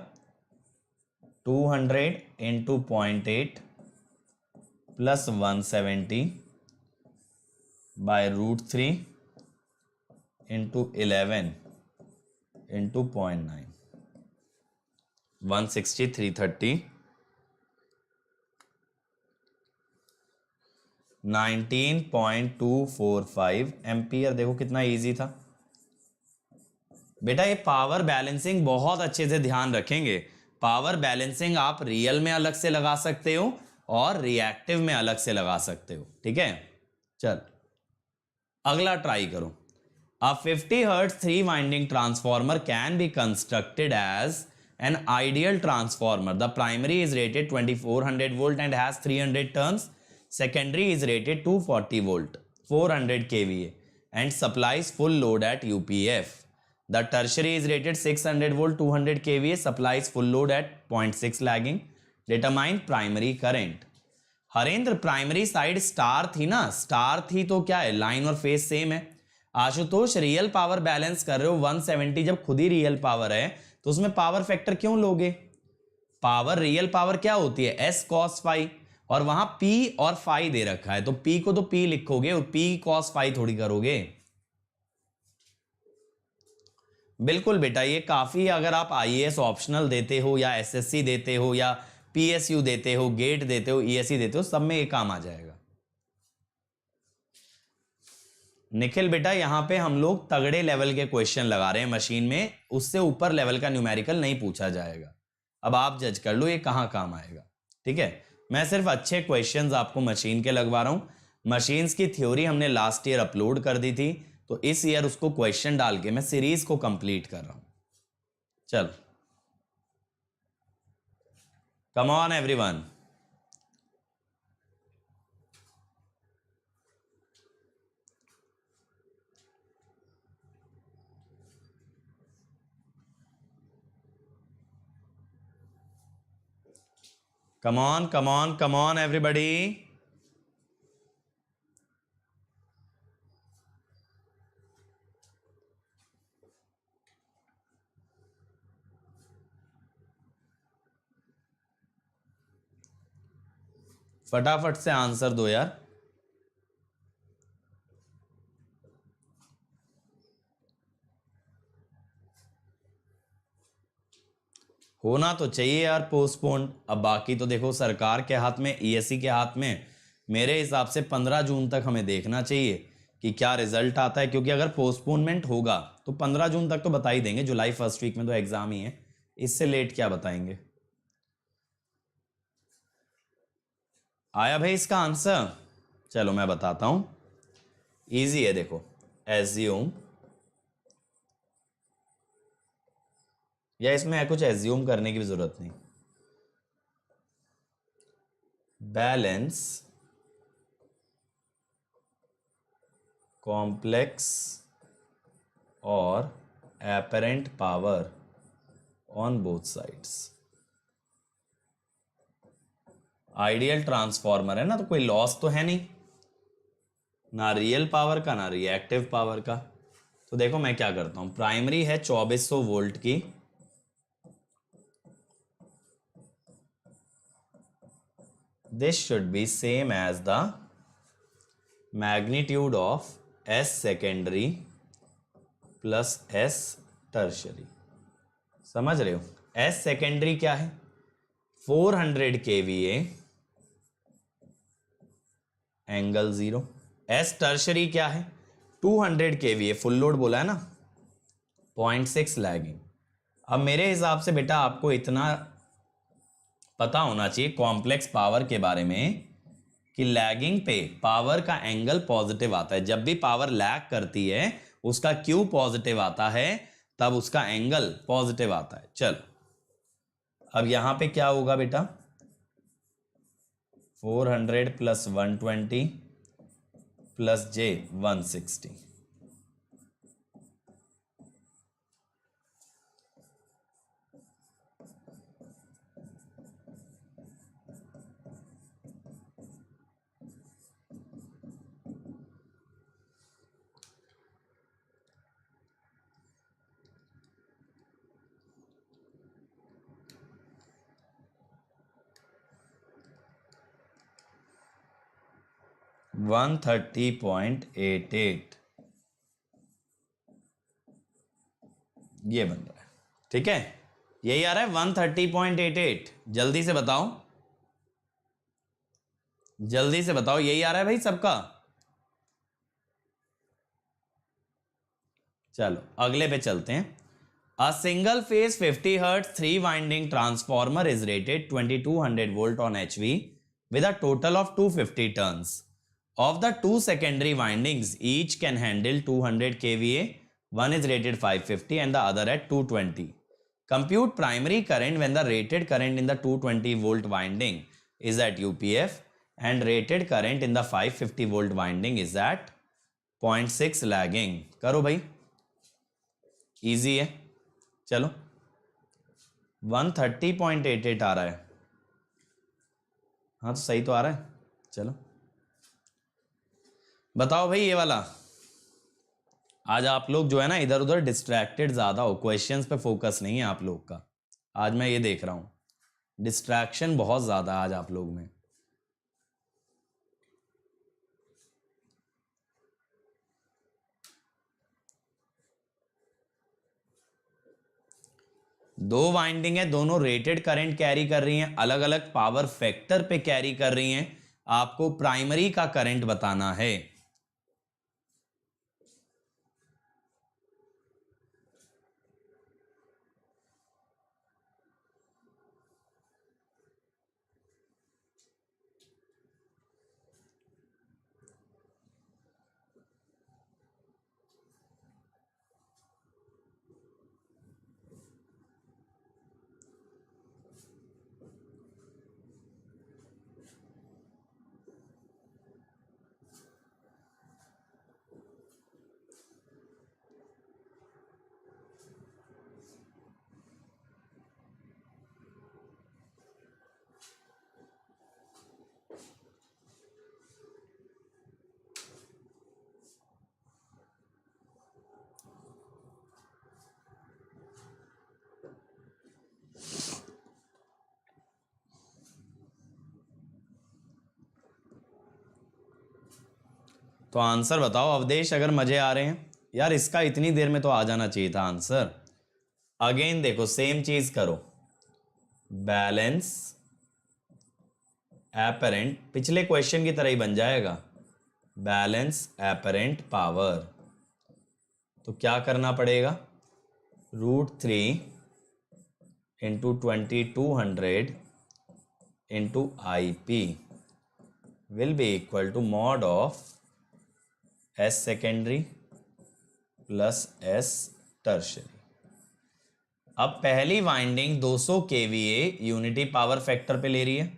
200 into 0.8 plus 170 by √3 into 11 into 0.9, 160 330 19.245 ampere. देखो कितना इजी था बेटा। ये पावर बैलेंसिंग बहुत अच्छे से ध्यान रखेंगे। पावर बैलेंसिंग आप रियल में अलग से लगा सकते हो और रिएक्टिव में अलग से लगा सकते हो, ठीक है। चल अगला ट्राई करो। A 50 hertz 3 winding transformer can be constructed as an ideal transformer. The primary is rated 2400 volt and has 300 turns. Secondary is rated 240 volt 400 kVA and supplies full load at UPF. The tertiary is rated 600 volt 200 kVA, supplies full load at 0.6 lagging. Determine primary current. Harendra primary side star थी ना, star थी तो क्या है, line और face same है। Ashutosh real power balance कर रहे हो 170, जब खुद ही रियल पावर है तो उसमें पावर फैक्टर क्यों लोगे? पावर रियल पावर क्या होती है, एस कॉस फाई, और वहां पी और फाई दे रखा है तो पी को तो पी लिखोगे और पी कॉस फाई थोड़ी करोगे। बिल्कुल बेटा, ये काफी, अगर आप आईएएस ऑप्शनल देते हो या एसएससी देते हो या पीएसयू देते हो, गेट देते हो, ईएससी देते हो, सब में ये काम आ जाएगा। निखिल बेटा, यहां पे हम लोग तगड़े लेवल के क्वेश्चन लगा रहे हैं मशीन में, उससे ऊपर लेवल का न्यूमेरिकल नहीं पूछा जाएगा। अब आप जज कर लो ये कहां काम आएगा, ठीक है। मैं सिर्फ अच्छे क्वेश्चंस आपको मशीन के लगवा रहा हूं। मशीन्स की थ्योरी हमने लास्ट ईयर अपलोड कर दी थी, तो इस ईयर उसको क्वेश्चन डाल के मैं सीरीज को कंप्लीट कर रहा हूं। चल, come on everyone. Come on, come on, come on, everybody. फटाफट से आंसर दो यार। होना तो चाहिए यार पोस्टपोन। अब बाकी तो देखो सरकार के हाथ में, ईएससी के हाथ में। मेरे हिसाब से 15 जून तक हमें देखना चाहिए कि क्या रिजल्ट आता है, क्योंकि अगर पोस्टपोनमेंट होगा तो 15 जून तक तो बता ही देंगे। जुलाई फर्स्ट वीक में तो एग्जाम ही है, इससे लेट क्या बताएंगे। आया भाई इसका आंसर? चलो मैं बताता हूं, इजी है। देखो, एज्यूम, या इसमें है कुछ एज्यूम करने की भी जरूरत नहीं। बैलेंस कॉम्प्लेक्स और apparent power on both sides. Ideal transformer है ना, तो कोई लॉस तो है नहीं, ना रियल पावर का ना रिएक्टिव पावर का। तो देखो मैं क्या करता हूं, प्राइमरी है 2400 वोल्ट की, this should be same as the magnitude of S secondary plus S tertiary। समझ रहे हो? S secondary क्या है, 400 kVA एंगल 0। S tertiary क्या है, 200 kVA फुल लोड बोला है ना, 0.6 लैगिंग। अब मेरे हिसाब से बेटा आपको इतना पता होना चाहिए कॉम्प्लेक्स पावर के बारे में कि लैगिंग पे पावर का एंगल पॉजिटिव आता है। जब भी पावर लैग करती है उसका क्यू पॉजिटिव आता है, तब उसका एंगल पॉजिटिव आता है। चल, अब यहां पे क्या होगा बेटा, 400 प्लस 120 प्लस J 160। वन 130.88 ये बन रहा है, ठीक है, यही आ रहा है 130.88। जल्दी से बताओ, जल्दी से बताओ, यही आ रहा है भाई सबका। चलो अगले पे चलते हैं। A single phase 50 hertz 3 winding transformer is rated 2200 volt on HV with a total of 250 turns. Of the two secondary windings, each can handle 200 kVA. One is rated 550 and the other at 220. Compute primary current when the rated current in the 220 volt winding is at UPF and rated current in the 550 volt winding is at 0.6 lagging. करो भाई, easy है. चलो 130.88 आ रहा है. हाँ तो सही तो आ रहा है. चलो बताओ भाई ये वाला. आज आप लोग जो है ना इधर उधर डिस्ट्रैक्टेड ज्यादा हो, क्वेश्चंस पे फोकस नहीं है आप लोग का. आज मैं ये देख रहा हूं डिस्ट्रैक्शन बहुत ज्यादा आज आप लोग में. दो वाइंडिंग है, दोनों रेटेड करंट कैरी कर रही हैं, अलग अलग पावर फैक्टर पे कैरी कर रही हैं. आपको प्राइमरी का करंट बताना है. तो आंसर बताओ अवधेश, अगर मजे आ रहे हैं. यार इसका इतनी देर में तो आ जाना चाहिए था आंसर. अगेन देखो सेम चीज करो. बैलेंस एपरेंट, पिछले क्वेश्चन की तरह ही बन जाएगा. Balance apparent power. तो क्या करना पड़ेगा? √3 into 2200 into IP will be equal to mod of S secondary plus S tertiary. अब पहली winding 200 kVA unity power factor पे ले रही है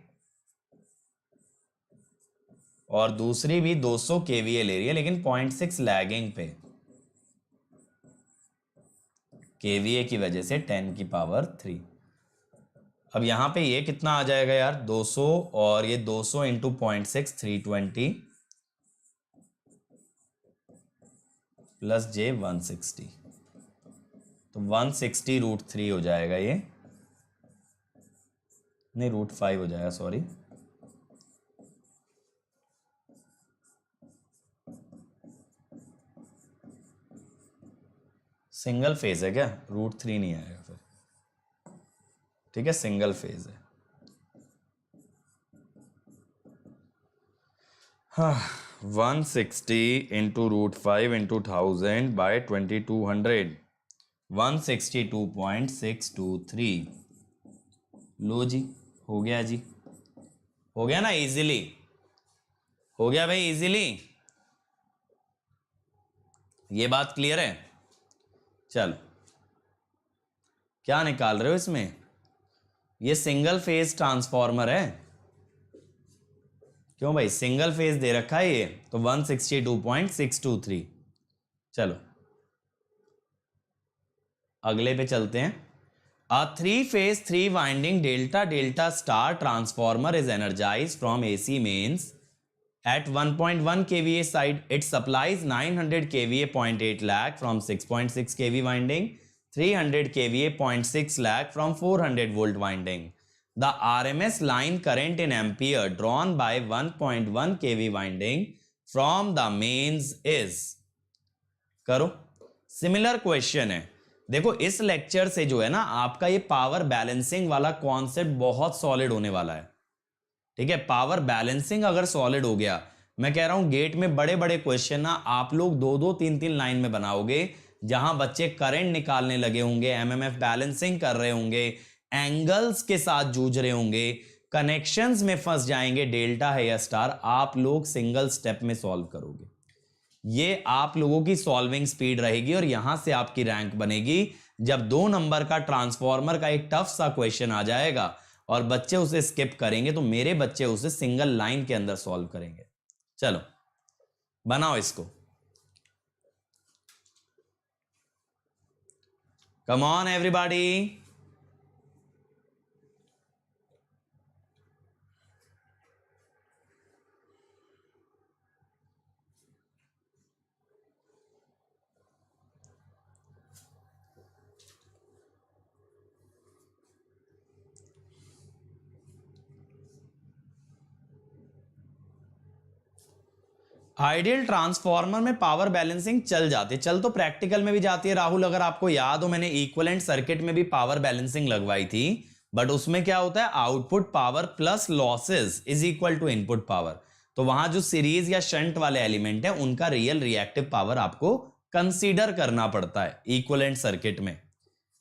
और दूसरी भी 200 kVA ले रही है लेकिन 0.6 लैगिंग पे. kVA की वजह से 10 की पावर 3. अब यहां पे ये कितना आ जाएगा यार? 200 और ये 200 इंटू 0.6 320 प्लस J 160. तो 160 √3 हो जाएगा ये, नहीं √5 हो जाएगा, सॉरी. सिंगल फेज है क्या? √3 नहीं आएगा फिर. ठीक है, सिंगल फेज है. हाँ 160 इंटू √5 इंटू 1000 बाय 2200 162.623. लो जी, हो गया जी, हो गया ना इजीली. हो गया भाई इजीली. ये बात क्लियर है? चलो क्या निकाल रहे हो इसमें? ये सिंगल फेज ट्रांसफॉर्मर है. क्यों भाई? सिंगल फेज दे रखा है ये, तो 162.623. चलो अगले पे चलते हैं. A 3-phase 3-winding delta star transformer is energized from AC mains at 1.1 kVA side. It supplies 900 kVA 0.8 lakh from 6.6 kV winding, 300 kVA 0.6 lakh from 400 volt winding. The RMS line current in ampere drawn by 1.1 kV winding from the mains is. करो, similar question है. देखो इस lecture से जो है ना आपका ये पावर बैलेंसिंग वाला कॉन्सेप्ट बहुत सॉलिड होने वाला है. ठीक है, पावर बैलेंसिंग अगर सॉलिड हो गया, मैं कह रहा हूं गेट में बड़े बड़े क्वेश्चन ना आप लोग 2-2 3-3 लाइन में बनाओगे, जहां बच्चे करंट निकालने लगे होंगे, एमएमएफ बैलेंसिंग कर रहे होंगे, एंगल्स के साथ जूझ रहे होंगे, कनेक्शंस में फंस जाएंगे, डेल्टा है या स्टार, आप लोग सिंगल स्टेप में सॉल्व करोगे। ये आप लोगों की सॉल्विंग स्पीड रहेगी और यहां से आपकी रैंक बनेगी जब 2 नंबर का ट्रांसफॉर्मर का एक टफ सा क्वेश्चन आ जाएगा और बच्चे उसे स्किप करेंगे तो मेरे बच्चे उसे सिंगल लाइन के अंदर सॉल्व करेंगे। चलो बनाओ इसको, come on everybody. Ideal transformer में पावर बैलेंसिंग चल जाती है, चल तो प्रैक्टिकल में भी जाती है राहुल, अगर आपको याद हो मैंने इक्विवेलेंट सर्किट में भी पावर बैलेंसिंग लगवाई थी, बट उसमें क्या होता है, output power plus losses is equal to input power. तो वहां जो सीरीज या शंट वाले एलिमेंट है उनका रियल रिएक्टिव पावर आपको कंसीडर करना पड़ता है इक्विवेलेंट सर्किट में,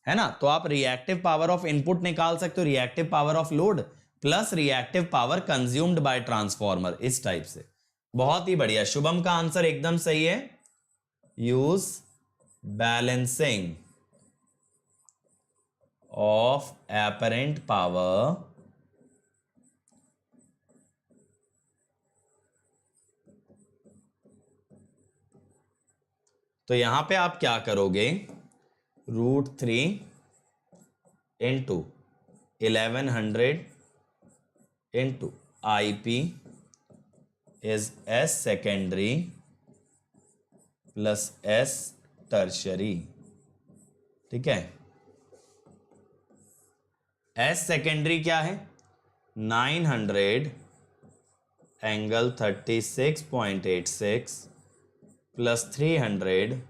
है ना। तो आप रिएक्टिव पावर ऑफ इनपुट निकाल सकते हो, reactive power of load plus reactive power consumed by transformer, इस टाइप से। बहुत ही बढ़िया, शुभम का आंसर एकदम सही है, use balancing of apparent power तो यहां पे आप क्या करोगे, √3 into 1100 into IP is S secondary plus S tertiary, ठीक है। S secondary क्या है, 900 एंगल 36.86 प्लस 300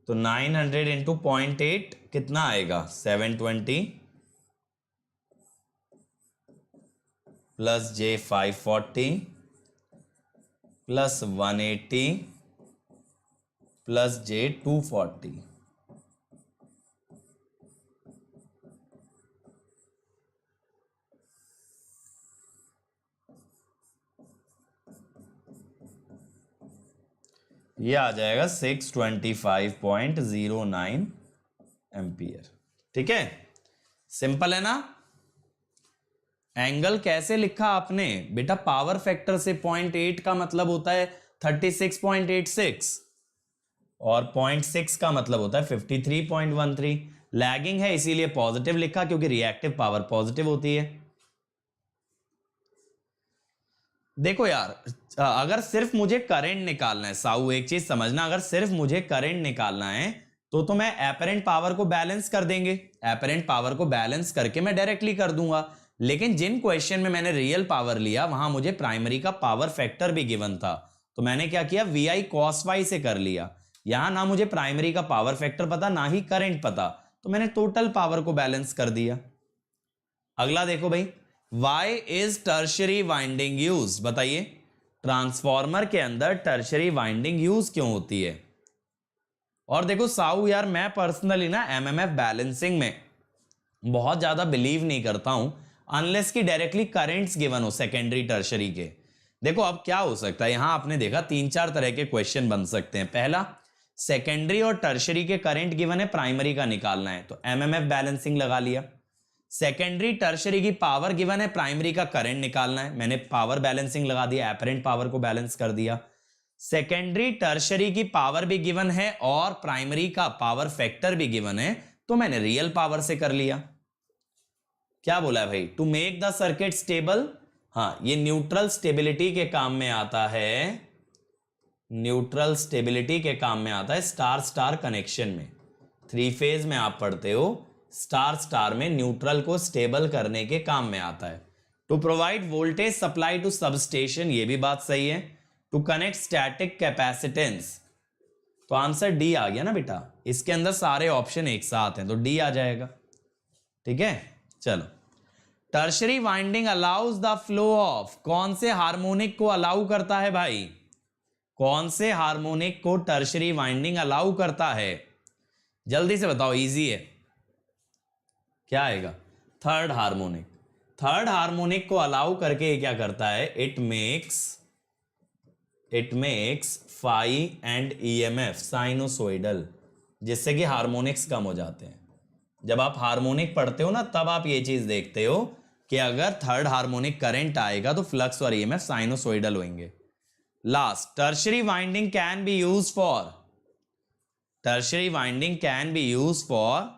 तो 900 इंटू 0.8 कितना आएगा, 720 plus J540 plus 180 plus J240। ये आ जाएगा 625.09 एम्पियर, ठीक है। सिंपल है ना। एंगल कैसे लिखा आपने बेटा, पावर फैक्टर से 0.8 का मतलब होता है 36.86 और 0.6 का मतलब होता है 53.13। लैगिंग है इसीलिए पॉजिटिव लिखा, क्योंकि रिएक्टिव पावर पॉजिटिव होती है। देखो यार, अगर सिर्फ मुझे करंट निकालना है साऊ, एक चीज समझना, अगर सिर्फ मुझे करंट निकालना है तो मैं एपरेंट पावर को बैलेंस कर देंगे, एपरेंट पावर को बैलेंस करके मैं डायरेक्टली कर दूंगा। लेकिन जिन क्वेश्चन में मैंने रियल पावर लिया वहां मुझे प्राइमरी का पावर फैक्टर भी गिवन था, तो मैंने क्या किया, VI cos Y से कर लिया। यहां ना मुझे प्राइमरी का पावर फैक्टर पता ना ही करंट पता, तो मैंने टोटल पावर को बैलेंस कर दिया। अगला देखो भाई, Why is tertiary winding use, बताइए ट्रांसफॉर्मर के अंदर टर्शियरी वाइंडिंग यूज क्यों होती है। और देखो साऊ यार, मैं पर्सनली ना MMF बैलेंसिंग में बहुत ज्यादा बिलीव नहीं करता हूं अनलेस की डायरेक्टली करंट्स गिवन हो सेकेंडरी टर्शियरी के। देखो अब क्या हो सकता है, यहां आपने देखा 3-4 तरह के क्वेश्चन बन सकते हैं। पहला, सेकेंडरी और टर्शियरी के करंट गिवन है, प्राइमरी का निकालना है, तो MMF बैलेंसिंग लगा लिया। सेकेंडरी टर्शियरी की पावर गिवन है, प्राइमरी का करंट निकालना है, मैंने पावर बैलेंसिंग लगा दिया, एपरेंट पावर को बैलेंस कर दिया। सेकेंडरी टर्शियरी की पावर भी गिवन है और प्राइमरी का पावर फैक्टर भी गिवन है, तो मैंने रियल पावर से कर लिया। क्या बोला है भाई, to make the circuit stable, हाँ ये न्यूट्रल स्टेबिलिटी के काम में आता है, न्यूट्रल स्टेबिलिटी के काम में आता है स्टार स्टार कनेक्शन में। 3 फेज में आप पढ़ते हो, स्टार स्टार में न्यूट्रल को स्टेबल करने के काम में आता है। To provide voltage supply to substation, ये भी बात सही है। टू कनेक्ट स्टैटिक कैपेसिटेंस, तो आंसर डी आ गया ना बेटा, इसके अंदर सारे ऑप्शन एक साथ हैं तो डी आ जाएगा, ठीक है। चलो, tertiary winding allows the flow of, कौन से हार्मोनिक को अलाउ करता है भाई? कौन से हार्मोनिक को टर्शरी वाइंडिंग अलाउ करता है? जल्दी से बताओ, इजी है। क्या आएगा? Third harmonic. थर्ड हार्मोनिक को अलाउ करके क्या करता है? It makes phi and EMF sinusoidal, जिससे कि हार्मोनिक्स कम हो जाते हैं। जब आप हार्मोनिक पढ़ते हो ना, तब आप ये चीज देखते हो कि अगर थर्ड हार्मोनिक करंट आएगा तो फ्लक्स और ईएमएफ साइनोसोइडल होंगे। Last, tertiary winding can be used for, tertiary winding can be used for,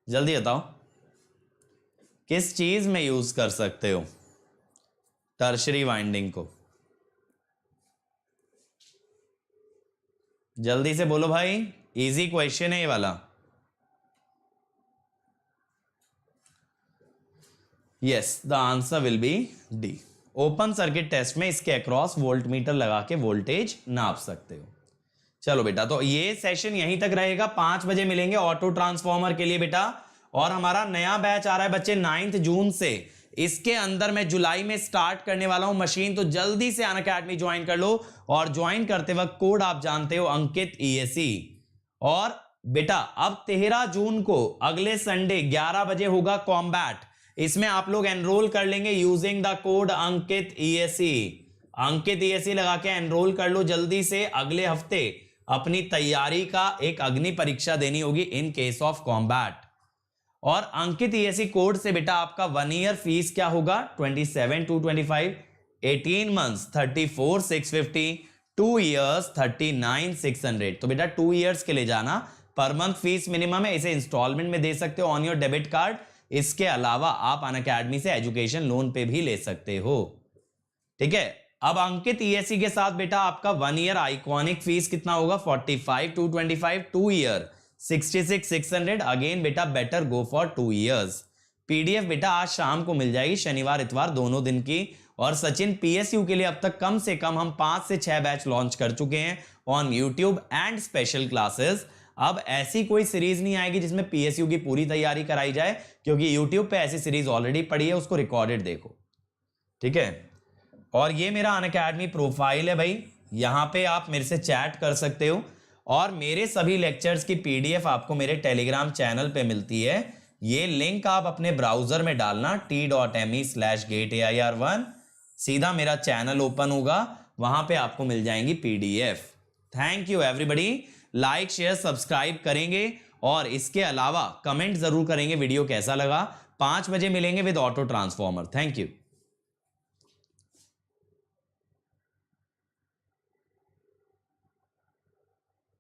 जल्दी बताओ किस चीज में यूज कर सकते हो टर्शरी वाइंडिंग को? जल्दी से बोलो भाई, इजी क्वेश्चन है ये वाला। Yes, the answer will be D. Open circuit test में इसके अक्रॉस वोल्टमीटर लगा के वोल्टेज नाप सकते हो। चलो बेटा, तो ये सेशन यहीं तक रहेगा। 5 बजे मिलेंगे ऑटो ट्रांसफॉर्मर के लिए बेटा। और हमारा नया बैच आ रहा है बच्चे 9 जून से। इसके अंदर मैं जुलाई में स्टार्ट करने वाला हूं मशीन, तो जल्दी से अनअकैडमी ज्वाइन कर लो। और ज्वाइन करते वक्त कोड आप जानते हो, अंकित ESE। और बेटा अब 13 जून को अगले संडे 11 बजे होगा कॉम्बैट। इसमें आप लोग एनरोल कर लेंगे using the code Ankit ESE। Ankit ESE लगा के एनरोल कर लो जल्दी से। अगले हफ्ते अपनी तैयारी का एक अग्नि परीक्षा देनी होगी इन केस ऑफ कॉम्बैट। और अंकित ESE कोड से बेटा आपका 1 ईयर फीस क्या होगा? 27,225, 18 मंथ्स 34,650, 2 इयर्स 39,600। तो बेटा 2 इयर्स के लिए जाना, पर मंथ फीस मिनिमम है। इसे इंस्टॉलमेंट में दे सकते हो ऑन योर डेबिट कार्ड। इसके अलावा आप अनअकैडमी से एजुकेशन लोन पे भी ले सकते हो। ठीक है, अब अंकित ESE के साथ बेटा आपका 1 ईयर आइकॉनिक फीस कितना होगा? 45,225, 2 ईयर 66,600। अगेन बेटा better go for 2 years. PDF बेटा आज शाम को मिल जाएगी, शनिवार इतवार दोनों दिन की। और सचिन PSU के लिए अब तक कम से कम हम 5 से 6 बैच लॉन्च कर चुके हैं on YouTube and special classes. अब ऐसी कोई सीरीज नहीं आएगी जिसमें PSU की पूरी तैयारी कराई जाए, क्योंकि YouTube पे ऐसी सीरीज ऑलरेडी पड़ी है, उसको रिकॉर्डेड देखो। ठीक है, और ये मेरा अनअकैडमी प्रोफाइल है भाई, यहां पे आप मेरे से चैट कर सकते हो। और मेरे सभी लेक्चर्स की PDF आपको मेरे टेलीग्राम चैनल पे मिलती है। ये लिंक आप अपने ब्राउजर में डालना t.me/gateair1, सीधा मेरा चैनल ओपन होगा, वहां पे आपको मिल जाएंगी PDF। Thank you everybody. Like share subscribe करेंगे और इसके अलावा कमेंट जरूर करेंगे वीडियो कैसा लगा। 5 बजे मिलेंगे with auto transformer. Thank you.